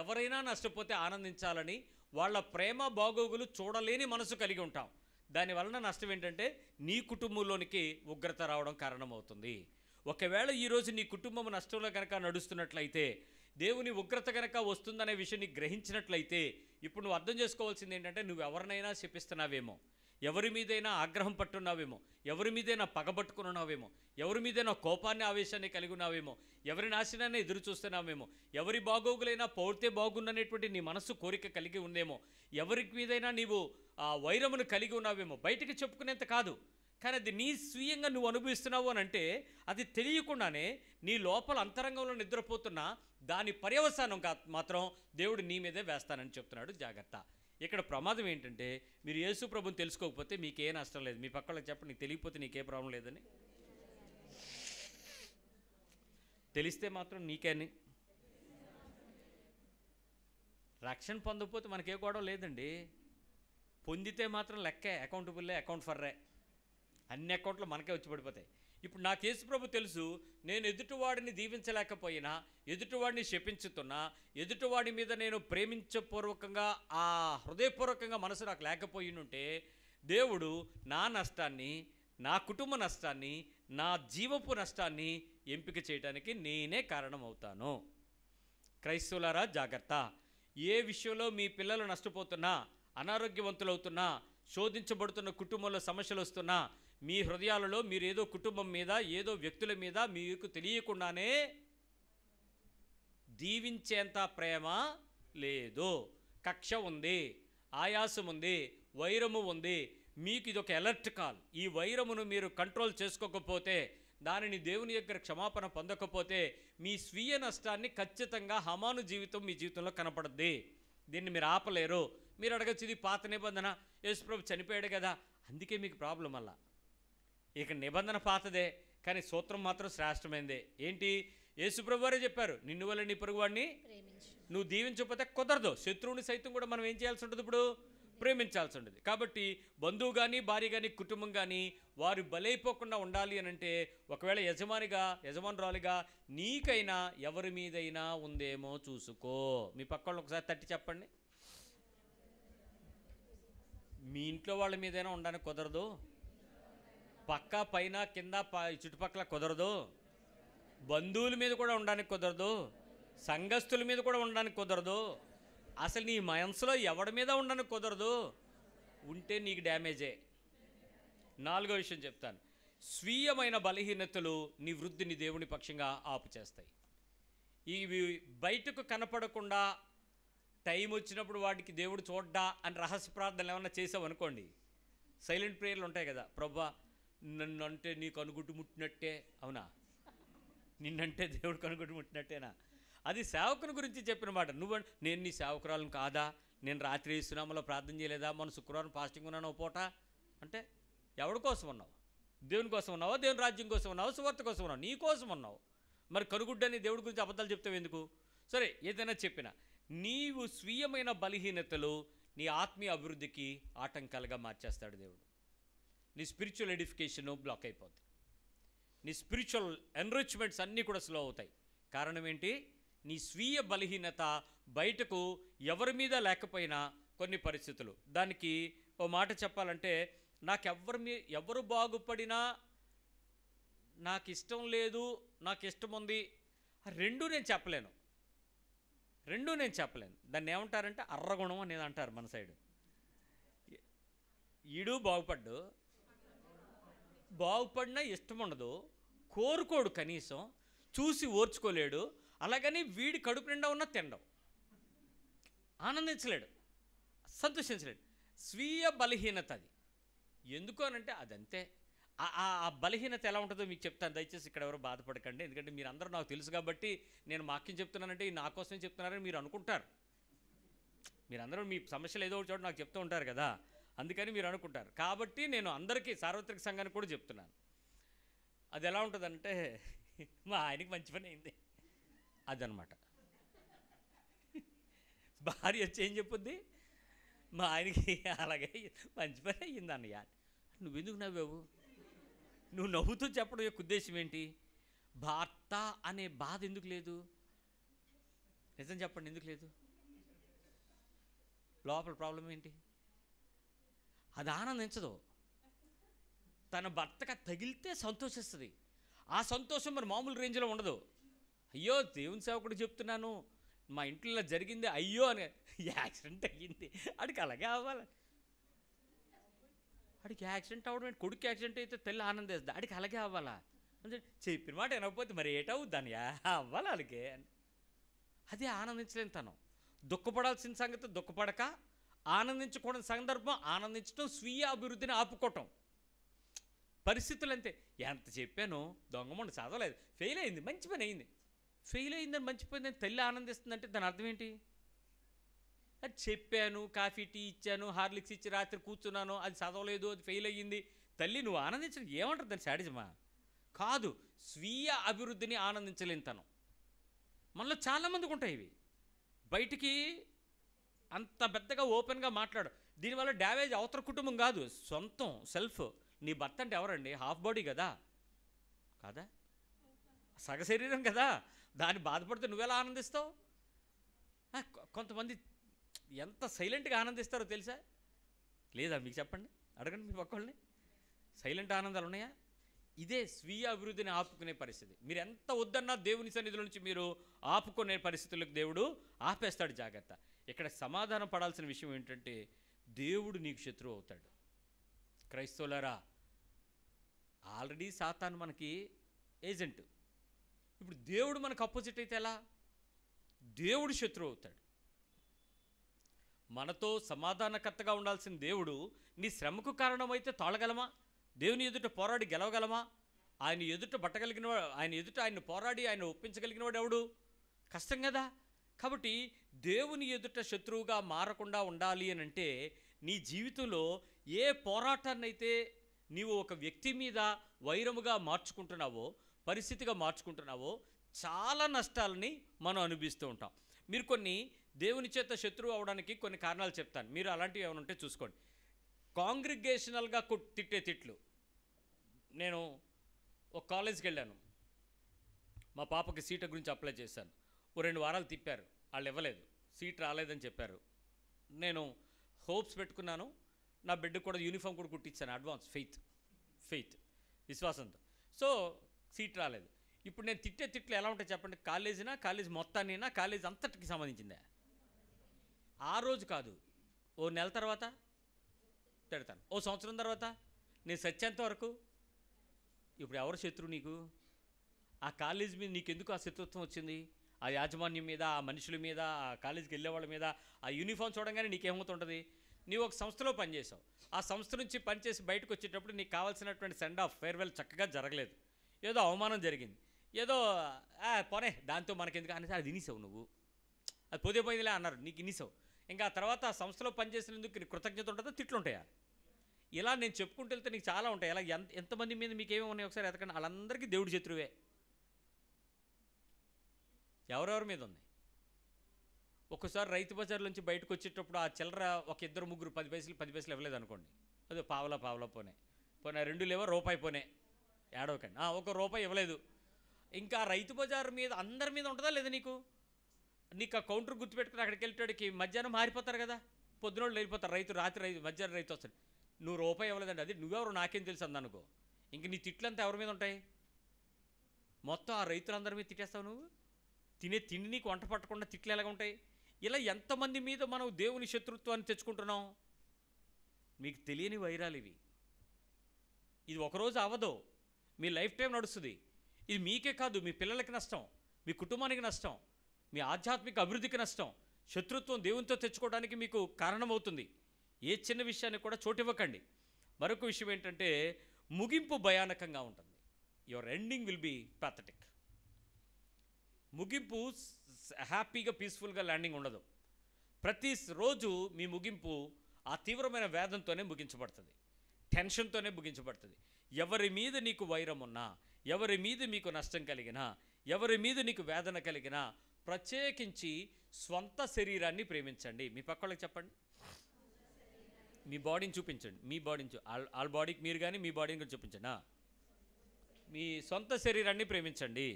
ఎవరైనా నష్టపోతే ఆనందించాలని వాళ్ళ ప్రేమ బాగోగులు చూడలేని మనసు కలిగి ఉంటాం. దానివలన నష్టం ఏంటంటే నీ కుటుంబంలోనికి ఉగ్రత రావడం కారణమవుతుంది. ఒకవేళ ఈరోజు నీ కుటుంబం నష్టంలో కనుక నడుస్తున్నట్లయితే, దేవుని ఉగ్రత కనుక వస్తుందనే విషయాన్ని గ్రహించినట్లయితే, ఇప్పుడు నువ్వు అర్థం చేసుకోవాల్సింది ఏంటంటే నువ్వు ఎవరినైనా శపిస్తున్నావేమో, ఎవరి మీదైనా ఆగ్రహం పట్టున్నావేమో, ఎవరి మీదైనా పగబట్టుకుని ఉన్నావేమో, ఎవరి మీదైనా కోపాన్ని ఆవేశాన్ని కలిగి ఉన్నావేమో, ఎవరి నాశనాన్ని ఎదురు చూస్తున్నావేమో, ఎవరి బాగోగులైనా పౌడితే బాగుందనేటువంటి నీ మనస్సు కోరిక కలిగి ఉందేమో, ఎవరి మీదైనా నీవు ఆ వైరమును కలిగి ఉన్నావేమో, బయటికి చెప్పుకునేంత కాదు, కానీ అది నీ స్వీయంగా నువ్వు అనుభవిస్తున్నావు అని అంటే అది తెలియకుండానే నీ లోపల అంతరంగంలో నిద్రపోతున్న దాని పర్యవసానం మాత్రం దేవుడు నీ మీదే వేస్తానని చెప్తున్నాడు. జాగ్రత్త. ఇక్కడ ప్రమాదం ఏంటంటే మీరు యేసు ప్రభుని తెలుసుకోకపోతే మీకే నష్టం లేదు. మీ పక్కలకు చెప్పండి, నీకు తెలియకపోతే నీకే ప్రాబ్లం లేదని. తెలిస్తే మాత్రం నీకేని. రక్షణ పొందకపోతే మనకే గొడవ లేదండి. పొందితే మాత్రం లెక్కే, అకౌంటబుల్లే, అకౌంట్ ఫర్రే, అన్ని అకౌంట్లు మనకే వచ్చి పడిపోతాయి. ఇప్పుడు నాకు యేసు ప్రభు తెలుసు, నేను ఎదుటివాడిని దీవించలేకపోయినా, ఎదుటివాడిని శపించుతున్నా, ఎదుటివాడి మీద నేను ప్రేమించపూర్వకంగా ఆ హృదయపూర్వకంగా మనసు నాకు లేకపోయినుంటే దేవుడు నా నష్టాన్ని, నా కుటుంబ నష్టాన్ని, నా జీవపు నష్టాన్ని ఎంపిక చేయడానికి నేనే కారణమవుతాను. క్రైస్తవులారా జాగ్రత్త. ఏ విషయంలో మీ పిల్లలు నష్టపోతున్నా, అనారోగ్యవంతులవుతున్నా, శోధించబడుతున్న కుటుంబంలో సమస్యలు వస్తున్నా, మీ హృదయాలలో మీరు ఏదో కుటుంబం మీద, ఏదో వ్యక్తుల మీద మీకు తెలియకుండానే దీవించేంత ప్రేమ లేదు, కక్ష ఉంది, ఆయాసం ఉంది, వైరము ఉంది. మీకు ఇదొక అలర్ట్ కాల్. ఈ వైరమును మీరు కంట్రోల్ చేసుకోకపోతే, దానిని దేవుని దగ్గర క్షమాపణ పొందకపోతే మీ స్వీయ నష్టాన్ని ఖచ్చితంగా హమాను జీవితం మీ జీవితంలో కనపడుద్ది. దీన్ని మీరు ఆపలేరు. మీరు అడగచ్చు, ఇది పాత నిబంధన, యేసుప్రభు చనిపోయాడు కదా, అందుకే మీకు ప్రాబ్లం. అలా ఇక నిబంధన పాతదే, కానీ సూత్రం మాత్రం శ్రేష్టమైందే. ఏంటి? యేసుప్రభు వారే చెప్పారు, నిన్ను వల్ల నీ పొరుగువాడిని నువ్వు దీవించకపోతే కుదరదు. శత్రువుని సైతం కూడా మనం ఏం చేయాల్సి ఉంటుంది? ఇప్పుడు ప్రేమించాల్సి ఉంటుంది. కాబట్టి బంధువు కానీ, భార్య కానీ, కుటుంబం కానీ వారు బలైపోకుండా ఉండాలి అని అంటే, ఒకవేళ యజమానురాలిగా నీకైనా ఎవరి మీదైనా ఉందేమో చూసుకో. మీ పక్క వాళ్ళు ఒకసారి తట్టి చెప్పండి. మీ ఇంట్లో వాళ్ళ మీదైనా ఉండడానికి కుదరదు, పక్క పైన కింద చుట్టుపక్కల కుదరదు, బంధువుల మీద కూడా ఉండడానికి కుదరదు, సంఘస్థుల మీద కూడా ఉండడానికి కుదరదు, అసలు నీ మనసులో ఎవడి మీద ఉండడానికి కుదరదు. ఉంటే నీకు డ్యామేజే. 4వ విషయం చెప్తాను. స్వీయమైన బలహీనతలు నీ వృద్ధిని దేవుని పక్షంగా ఆపు చేస్తాయి. ఇవి బయటకు కనపడకుండా టైం వచ్చినప్పుడు వాటికి దేవుడు చూడ్డా అని రహస్య ప్రార్థనలు ఏమన్నా చేసావు అనుకోండి, సైలెంట్ ప్రేయర్లు ఉంటాయి కదా, ప్రభా నన్నంటే నీకు అనుగుట్టు ముట్టినట్టే. అవునా? నిన్నంటే దేవుడు కనుగొట్టు ముట్టినట్టేనా? అది సేవకుని గురించి చెప్పిన మాట. నేను నీ సేవకురాలను కాదా? నేను రాత్రి సునామలో ప్రార్థన చేయలేదా? మొన్న శుక్రవారం ఫాస్టింగ్ ఉన్నాను ఓ పూట అంటే ఎవరి కోసం ఉన్నావు? దేవుని కోసం ఉన్నావా? దేవుని రాజ్యం కోసం ఉన్నావా? సువార్త కోసం ఉన్నావు? నీ కోసం ఉన్నావు. మరి కనుగుడ్డని దేవుడి గురించి అబద్ధాలు చెప్తావు ఎందుకు? సరే, ఏదైనా చెప్పినా నీవు స్వీయమైన బలహీనతలు నీ ఆత్మీయ అభివృద్ధికి ఆటంకాలుగా మార్చేస్తాడు దేవుడు. నీ స్పిరిచువల్ ఎడిఫికేషన్ బ్లాక్ అయిపోతుంది. నీ స్పిరిచువల్ ఎన్రిచ్మెంట్స్ అన్నీ కూడా స్లో అవుతాయి. కారణం ఏంటి? నీ స్వీయ బలహీనత బయటకు ఎవరి మీద లేకపోయినా కొన్ని పరిస్థితులు. దానికి ఓ మాట చెప్పాలంటే, ఎవరు బాగుపడినా నాకు ఇష్టం లేదు, నాకు ఇష్టం ఉంది, రెండూ నేను చెప్పలేను. దాన్ని ఏమంటారంటే అర్రగుణం అనేది అంటారు మన సైడు. ఈడు బాగుపడినా ఇష్టం ఉండదు, కోరుకోడు, కనీసం చూసి ఓర్చుకోలేడు. అలాగని వీడి కడుపు నిండా ఉన్న తినడం, ఆనందించలేడు, సంతోషించలేడు. స్వీయ బలహీనత అది. ఎందుకు అనంటే అదంతే. ఆ బలహీనత ఎలా ఉంటుందో మీకు చెప్తాను. దయచేసి ఇక్కడ ఎవరు బాధపడకండి, ఎందుకంటే మీరు అందరూ నాకు తెలుసు కాబట్టి నేను వాక్యం చెప్తున్నానంటే నా కోసమే చెప్తున్నారని మీరు అనుకుంటారు. మీరందరూ మీ సమస్యలు ఏదో ఒక చోట నాకు చెప్తూ ఉంటారు కదా, అందుకని మీరు అనుకుంటారు. కాబట్టి నేను అందరికీ, సార్వత్రిక సంఘానికి కూడా చెప్తున్నాను. అది ఎలా ఉంటుందంటే, మా ఆయనకి మంచి పని అయింది అదనమాట. భార్య వచ్చి ఏం చెప్పుద్ది? మా ఆయనకి అలాగే మంచి పని అయ్యింది అన్నయ్య. నువ్వెందుకు నవ్వావు? నువ్వు నవ్వుతూ చెప్పడం యొక్క ఉద్దేశం ఏంటి? భర్త అనే బాధ ఎందుకు లేదు? నిజం చెప్పండి, ఎందుకు లేదు? లోపల ప్రాబ్లం ఏంటి? అది ఆనందించదు. తన భర్తగా తగిలితే సంతోషిస్తుంది. ఆ సంతోషం మరి మామూలు రేంజ్లో ఉండదు. అయ్యో దేవుని సేవకుడు చెప్తున్నాను, మా ఇంట్లో జరిగింది, అయ్యో అని యాక్సిడెంట్ అయ్యింది, అడికి అలాగే అవ్వాలి. వాడికి యాక్సిడెంట్ అవ్వడం ఏంటి? కొడుకు యాక్సిడెంట్ అయితే తల్లి ఆనందిస్తుంది, ఆడికి అలాగే అవ్వాలా అంటే చెప్పిన మాట వినకపోతే మరి ఏటవుద్దాని అవ్వాలి అలాగే. అదే ఆనందించలేని తనం. దుఃఖపడాల్సిన సంగతి దుఃఖపడక, ఆనందించకూడని సందర్భం ఆనందించడం, స్వీయ అభివృద్ధిని ఆపుకోవటం. పరిస్థితులు అంతే. ఎంత చెప్పాను, దొంగమండి చదవలేదు, ఫెయిల్ అయింది, మంచి పని అయింది. ఫెయిల్ అయిందని మంచిపోయిందని తల్లి ఆనందిస్తుందంటే దాని అర్థం ఏంటి? అది చెప్పాను, కాఫీ టీ ఇచ్చాను, హార్లిక్స్ ఇచ్చి రాత్రి కూర్చున్నాను, అది చదవలేదు, అది ఫెయిల్ అయ్యింది, తల్లి నువ్వు ఆనందించడం ఏమంటారు? దాని శాడిజమా? కాదు, స్వీయ అభివృద్ధిని ఆనందించలేని తనం మనలో చాలామందికి ఉంటాయి. ఇవి బయటికి అంత పెద్దగా ఓపెన్గా మాట్లాడు. దీనివల్ల డ్యామేజ్ అవతల కుటుంబం కాదు, సొంతం సెల్ఫ్. నీ భర్త అంటే ఎవరండి? హాఫ్ బాడీ కదా, కాదా? సగ శరీరం కదా, దాన్ని బాధపడితే నువ్వెలా ఆనందిస్తావు? కొంతమంది ఎంత సైలెంట్గా ఆనందిస్తారో తెలుసా? లేదా మీకు చెప్పండి, అడగండి మీ పక్కల్ని. సైలెంట్ ఆనందాలు ఉన్నాయా? ఇదే స్వీయ అభివృద్ధిని ఆపుకునే పరిస్థితి. మీరు ఎంత వద్దన్నా దేవుని సన్నిధుల నుంచి మీరు ఆపుకునే పరిస్థితులకు దేవుడు ఆపేస్తాడు. జాగ్రత్త. ఇక్కడ సమాధానం పడాల్సిన విషయం ఏంటంటే దేవుడు నీకు శత్రువు అవుతాడు. క్రైస్తవులారా, ఆల్రెడీ సాతాను మనకి ఏజెంట్. ఇప్పుడు దేవుడు మనకు అపోజిట్ అయితే ఎలా? దేవుడు శత్రువు అవుతాడు. మనతో సమాధానకర్తగా ఉండాల్సిన దేవుడు నీ శ్రమకు కారణమైతే తాళగలమా? దేవుని ఎదుట పోరాడి గెలవగలమా? ఆయన ఎదుట పట్టగలిగిన వాడు, ఆయన ఎదుట ఆయన పోరాడి ఆయన ఒప్పించగలిగిన వాడు ఎవడు? కష్టం కదా. కాబట్టి దేవుని ఎదుట శత్రువుగా మారకుండా ఉండాలి అని అంటే నీ జీవితంలో ఏ పోరాటాన్నైతే నీవు ఒక వ్యక్తి మీద వైరముగా మార్చుకుంటున్నావో, పరిస్థితిగా మార్చుకుంటున్నావో, చాలా నష్టాలని మనం అనుభవిస్తూ ఉంటాం. మీరు కొన్ని దేవుని చేత శత్రువు అవడానికి కొన్ని కారణాలు చెప్తాను, మీరు అలాంటివి ఏమైనా ఉంటే చూసుకోండి. కాంగ్రిగేషనల్గా తిట్టే తిట్లు. నేను ఒక కాలేజ్కి వెళ్ళాను, మా పాపకి సీట్ గురించి అప్లై చేశాను. ఓ 2 వారాలు తిప్పారు, వాళ్ళు ఇవ్వలేదు, సీట్ రాలేదని చెప్పారు. నేను హోప్స్ పెట్టుకున్నాను, నా బిడ్డ కూడా యూనిఫామ్ కూడా కుట్టించాను, అడ్వాన్స్ ఫెయిత్ విశ్వాసంతో. సో సీట్ రాలేదు. ఇప్పుడు నేను తిట్టే తిట్లు ఎలా ఉంటాయి చెప్పండి? కాలేజ్ మొత్తాన్ని, కాలేజ్ అంతటికి సంబంధించిందే. ఆ రోజు కాదు, ఓ నెల తర్వాత తిడతాను, ఓ సంవత్సరం తర్వాత, నేను సచ్చేంత వరకు. ఇప్పుడు ఎవరు శత్రువు నీకు? ఆ కాలేజ్ మీద నీకెందుకు ఆ శత్రుత్వం వచ్చింది? ఆ యాజమాన్యం మీద, ఆ మనుషుల మీద, ఆ కాలేజీకి వెళ్ళే వాళ్ళ మీద. ఆ యూనిఫామ్ చూడంగానే నీకేమవుతుంటుంది? నీవు ఒక సంస్థలో పనిచేసావు, ఆ సంస్థ నుంచి పనిచేసి బయటకు వచ్చేటప్పుడు నీకు కావాల్సినటువంటి సెండ్ ఆఫ్, ఫేర్వెల్ చక్కగా జరగలేదు, ఏదో అవమానం జరిగింది, ఏదో పోనే దాంతో మనకెందుకు అనేసి అది ఇనిసావు నువ్వు. అది పోయిందిలే అన్నారు, నీకు ఇనిసావు. ఇంకా ఆ తర్వాత ఆ సంస్థలో పనిచేసినందుకు నీకు కృతజ్ఞత ఉంటుందా, తిట్లు ఉంటాయా? ఇలా నేను చెప్పుకుంటూ వెళ్తే నీకు చాలా ఉంటాయి. అలా ఎంతమంది మీద మీకు ఏమేమి ఉన్నాయి ఒకసారి ఎతకండి. వాళ్ళందరికీ దేవుడి శత్రువే. ఎవరెవరి మీద ఉన్నాయి? ఒక్కసారి రైతు బజార్ నుంచి బయటకు వచ్చేటప్పుడు ఆ చిల్లర ఒక 2-3 10 పైసలు ఇవ్వలేదు అనుకోండి, అదే పావలా పోనే 2 లేవో రూపాయి పోనే, ఏడవకండి. ఒక రూపాయి ఇవ్వలేదు. ఇంకా రైతు బజార్ మీద అందరి మీద ఉంటుందా లేదా? నీకు ఆ కౌంటర్ గుర్తుపెట్టుకుని అక్కడికి వెళ్ళేటాడికి మధ్యాహ్నం మారిపోతారు కదా, పొద్దునోళ్ళు వెళ్ళిపోతారు, రాత్రి మధ్యాహ్నం రైతు వస్తాడు, నువ్వు రూపాయి ఇవ్వలేదండి, అది నువ్వెవరు నాకేం తెలుసు అందనుకో. ఇంక నీ తిట్లంతా ఎవరి మీద ఉంటాయి? మొత్తం ఆ రైతులందరి మీద తిట్టేస్తావు నువ్వు. తినే తిండి నీకు వంట పట్టకుండా తిట్లు ఎలాగ ఉంటాయి? ఇలా ఎంతమంది మీద మనం దేవుని శత్రుత్వాన్ని తెచ్చుకుంటున్నాం? మీకు తెలియని వైరాలు ఇవి. ఇది ఒకరోజు అవ్వదు, మీ లైఫ్ టైం నడుస్తుంది. ఇది మీకే కాదు, మీ పిల్లలకి నష్టం, మీ కుటుంబానికి నష్టం, మీ ఆధ్యాత్మిక అభివృద్ధికి నష్టం. శత్రుత్వం దేవునితో తెచ్చుకోవడానికి మీకు కారణమవుతుంది. ఏ చిన్న విషయాన్ని కూడా చోటివ్వకండి. మరొక విషయం ఏంటంటే ముగింపు భయానకంగా ఉంటుంది. Your ending will be pathetic. ముగింపు హ్యాపీగా పీస్ఫుల్గా ల్యాండింగ్ ఉండదు. ప్రతిరోజు మీ ముగింపు ఆ తీవ్రమైన వేదంతోనే ముగించబడుతుంది, టెన్షన్తోనే ముగించబడుతుంది. ఎవరి మీద నీకు వైరం ఉన్నా, ఎవరి మీద మీకు నష్టం కలిగినా, ఎవరి మీద నీకు వేదన కలిగినా, ప్రత్యేకించి స్వంత శరీరాన్ని ప్రేమించండి. మీ పక్కళ్ళకి చెప్పండి, మీ బాడీని చూపించండి. మీ బాడీని వాళ్ళ బాడీకి మీరు కానీ మీ బాడీని కూడా చూపించండి. మీ సొంత శరీరాన్ని ప్రేమించండి,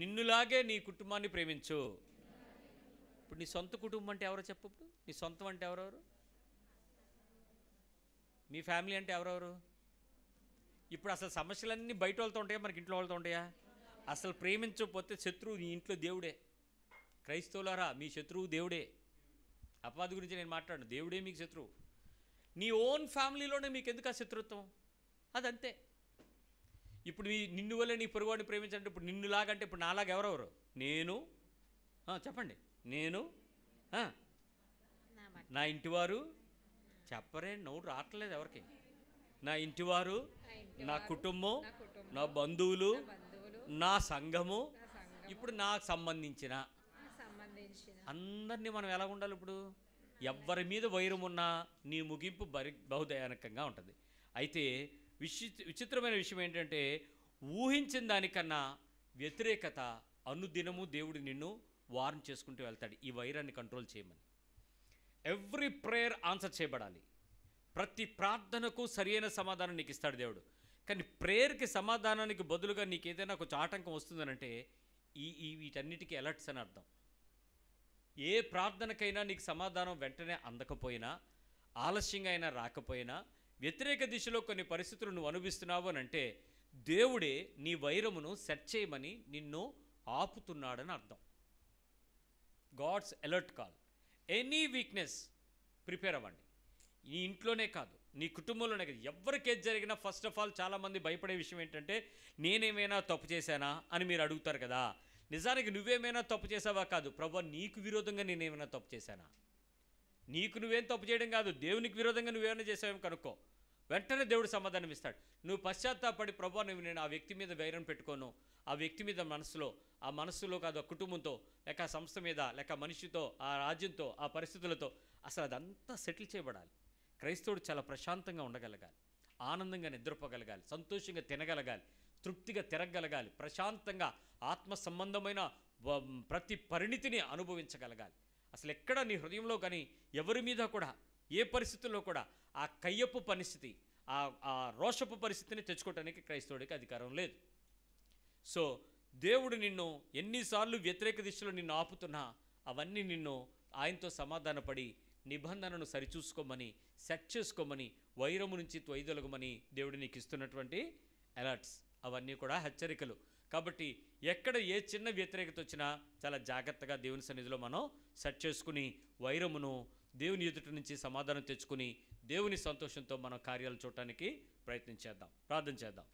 నిన్నులాగే నీ కుటుంబాన్ని ప్రేమించు. ఇప్పుడు నీ సొంత కుటుంబం అంటే ఎవరో చెప్పు. ఇప్పుడు నీ సొంతం అంటే ఎవరెవరు? మీ ఫ్యామిలీ అంటే ఎవరెవరు? ఇప్పుడు అసలు సమస్యలన్నీ బయట వాళ్ళతో ఉంటాయా, మనకి ఇంట్లో వాళ్ళతో ఉంటాయా? అసలు ప్రేమించకపోతే శత్రువు నీ ఇంట్లో దేవుడే. క్రైస్తవులారా, మీ శత్రువు దేవుడే. అపవాది గురించి నేను మాట్లాడను, దేవుడే మీకు శత్రువు. నీ ఓన్ ఫ్యామిలీలోనే మీకు ఎందుకు ఆ శత్రుత్వం? అదంతే. ఇప్పుడు నిన్ను వల్లే నీ పొరుగువాడిని ప్రేమించాలంటే ఇప్పుడు నిన్నులాగంటే ఇప్పుడు నాలాగా ఎవరెవరు? నేను చెప్పండి, నేను నా ఇంటివారు, చెప్పరే, నోరు రావట్లేదు ఎవరికి, నా ఇంటివారు, నా కుటుంబం, నా బంధువులు, నా సంఘము, ఇప్పుడు నాకు సంబంధించిన అందరినీ మనం ఎలా ఉండాలి? ఇప్పుడు ఎవరి మీద వైరం ఉన్నా నీ ముగింపు బహుదయానకంగా ఉంటుంది. అయితే విచిత్రమైన విషయం ఏంటంటే ఊహించిన దానికన్నా వ్యతిరేకత అనుదినము దేవుడు నిన్ను వార్న్ చేసుకుంటూ వెళ్తాడు ఈ వైరాన్ని కంట్రోల్ చేయమని. ఎవ్రీ ప్రేయర్ ఆన్సర్ చేయబడాలి. ప్రతి ప్రార్థనకు సరైన సమాధానం నీకు ఇస్తాడు దేవుడు. కానీ ప్రేయర్కి సమాధానానికి బదులుగా నీకు ఏదైనా కొంచెం ఆటంకం వస్తుందనంటే వీటన్నిటికీ అలర్ట్స్ అని అర్థం. ఏ ప్రార్థనకైనా నీకు సమాధానం వెంటనే అందకపోయినా, ఆలస్యంగా అయినా రాకపోయినా, వ్యతిరేక దిశలో కొన్ని పరిస్థితులు నువ్వు అనుభవిస్తున్నావు అని అంటే దేవుడే నీ వైరమును సెట్ చేయమని నిన్ను ఆపుతున్నాడని అర్థం. God's alert call. Any weakness prepare అవ్వండి. నీ ఇంట్లోనే కాదు, నీ కుటుంబంలోనే కాదు, ఎవరికేది జరిగినా ఫస్ట్ ఆఫ్ ఆల్ చాలామంది భయపడే విషయం ఏంటంటే నేనేమైనా తప్పు చేశానా అని మీరు అడుగుతారు కదా. నిజానికి నువ్వేమైనా తప్పు చేసావా కాదు, ప్రభువా నీకు విరోధంగా నేనేమైనా తప్పు చేశానా? నీకు నువ్వేం తప్పు చేయడం కాదు, దేవునికి విరోధంగా నువ్వేమైనా చేసావేమో కనుక్కో. వెంటనే దేవుడు సమాధానం ఇస్తాడు. నువ్వు పశ్చాత్తాపడి ప్రభువా నేను ఆ వ్యక్తి మీద వైరం పెట్టుకోను, ఆ వ్యక్తి మీద ఆ మనస్సులో కాదు, ఆ కుటుంబంతో లేక ఆ సంస్థ మీద లేక మనిషితో, ఆ రాజ్యంతో, ఆ పరిస్థితులతో అసలు అదంతా సెటిల్ చేయబడాలి. క్రైస్తవుడు చాలా ప్రశాంతంగా ఉండగలగాలి, ఆనందంగా నిద్రపోగలగాలి, సంతోషంగా తినగలగాలి, తృప్తిగా తిరగగలగాలి, ప్రశాంతంగా ఆత్మ సంబంధమైన ప్రతి పరిణితిని అనుభవించగలగాలి. అసలు ఎక్కడ నీ హృదయంలో కానీ ఎవరి మీద కూడా ఏ పరిస్థితుల్లో కూడా ఆ కయ్యపు పరిస్థితి, ఆ రోషపు పరిస్థితిని తెచ్చుకోవడానికి క్రైస్తవుడికి అధికారం లేదు. సో దేవుడు నిన్ను ఎన్నిసార్లు వ్యతిరేక దిశలో నిన్ను ఆపుతున్నా అవన్నీ నిన్ను ఆయనతో సమాధానపడి నిబంధనను సరిచూసుకోమని, సెట్ చేసుకోమని, వైరము నుంచి వైదొలగమని దేవుడు నీకు ఇస్తున్నటువంటి అలర్ట్స్. అవన్నీ కూడా హెచ్చరికలు. కాబట్టి ఎక్కడ ఏ చిన్న వ్యతిరేకత వచ్చినా చాలా జాగ్రత్తగా దేవుని సన్నిధిలో మనం సెట్ చేసుకుని వైరమును దేవుని ఎదుటి నుంచి సమాధానం తెచ్చుకుని దేవుని సంతోషంతో మనం కార్యాలు చూడటానికి ప్రయత్నం చేద్దాం. ప్రార్థన చేద్దాం.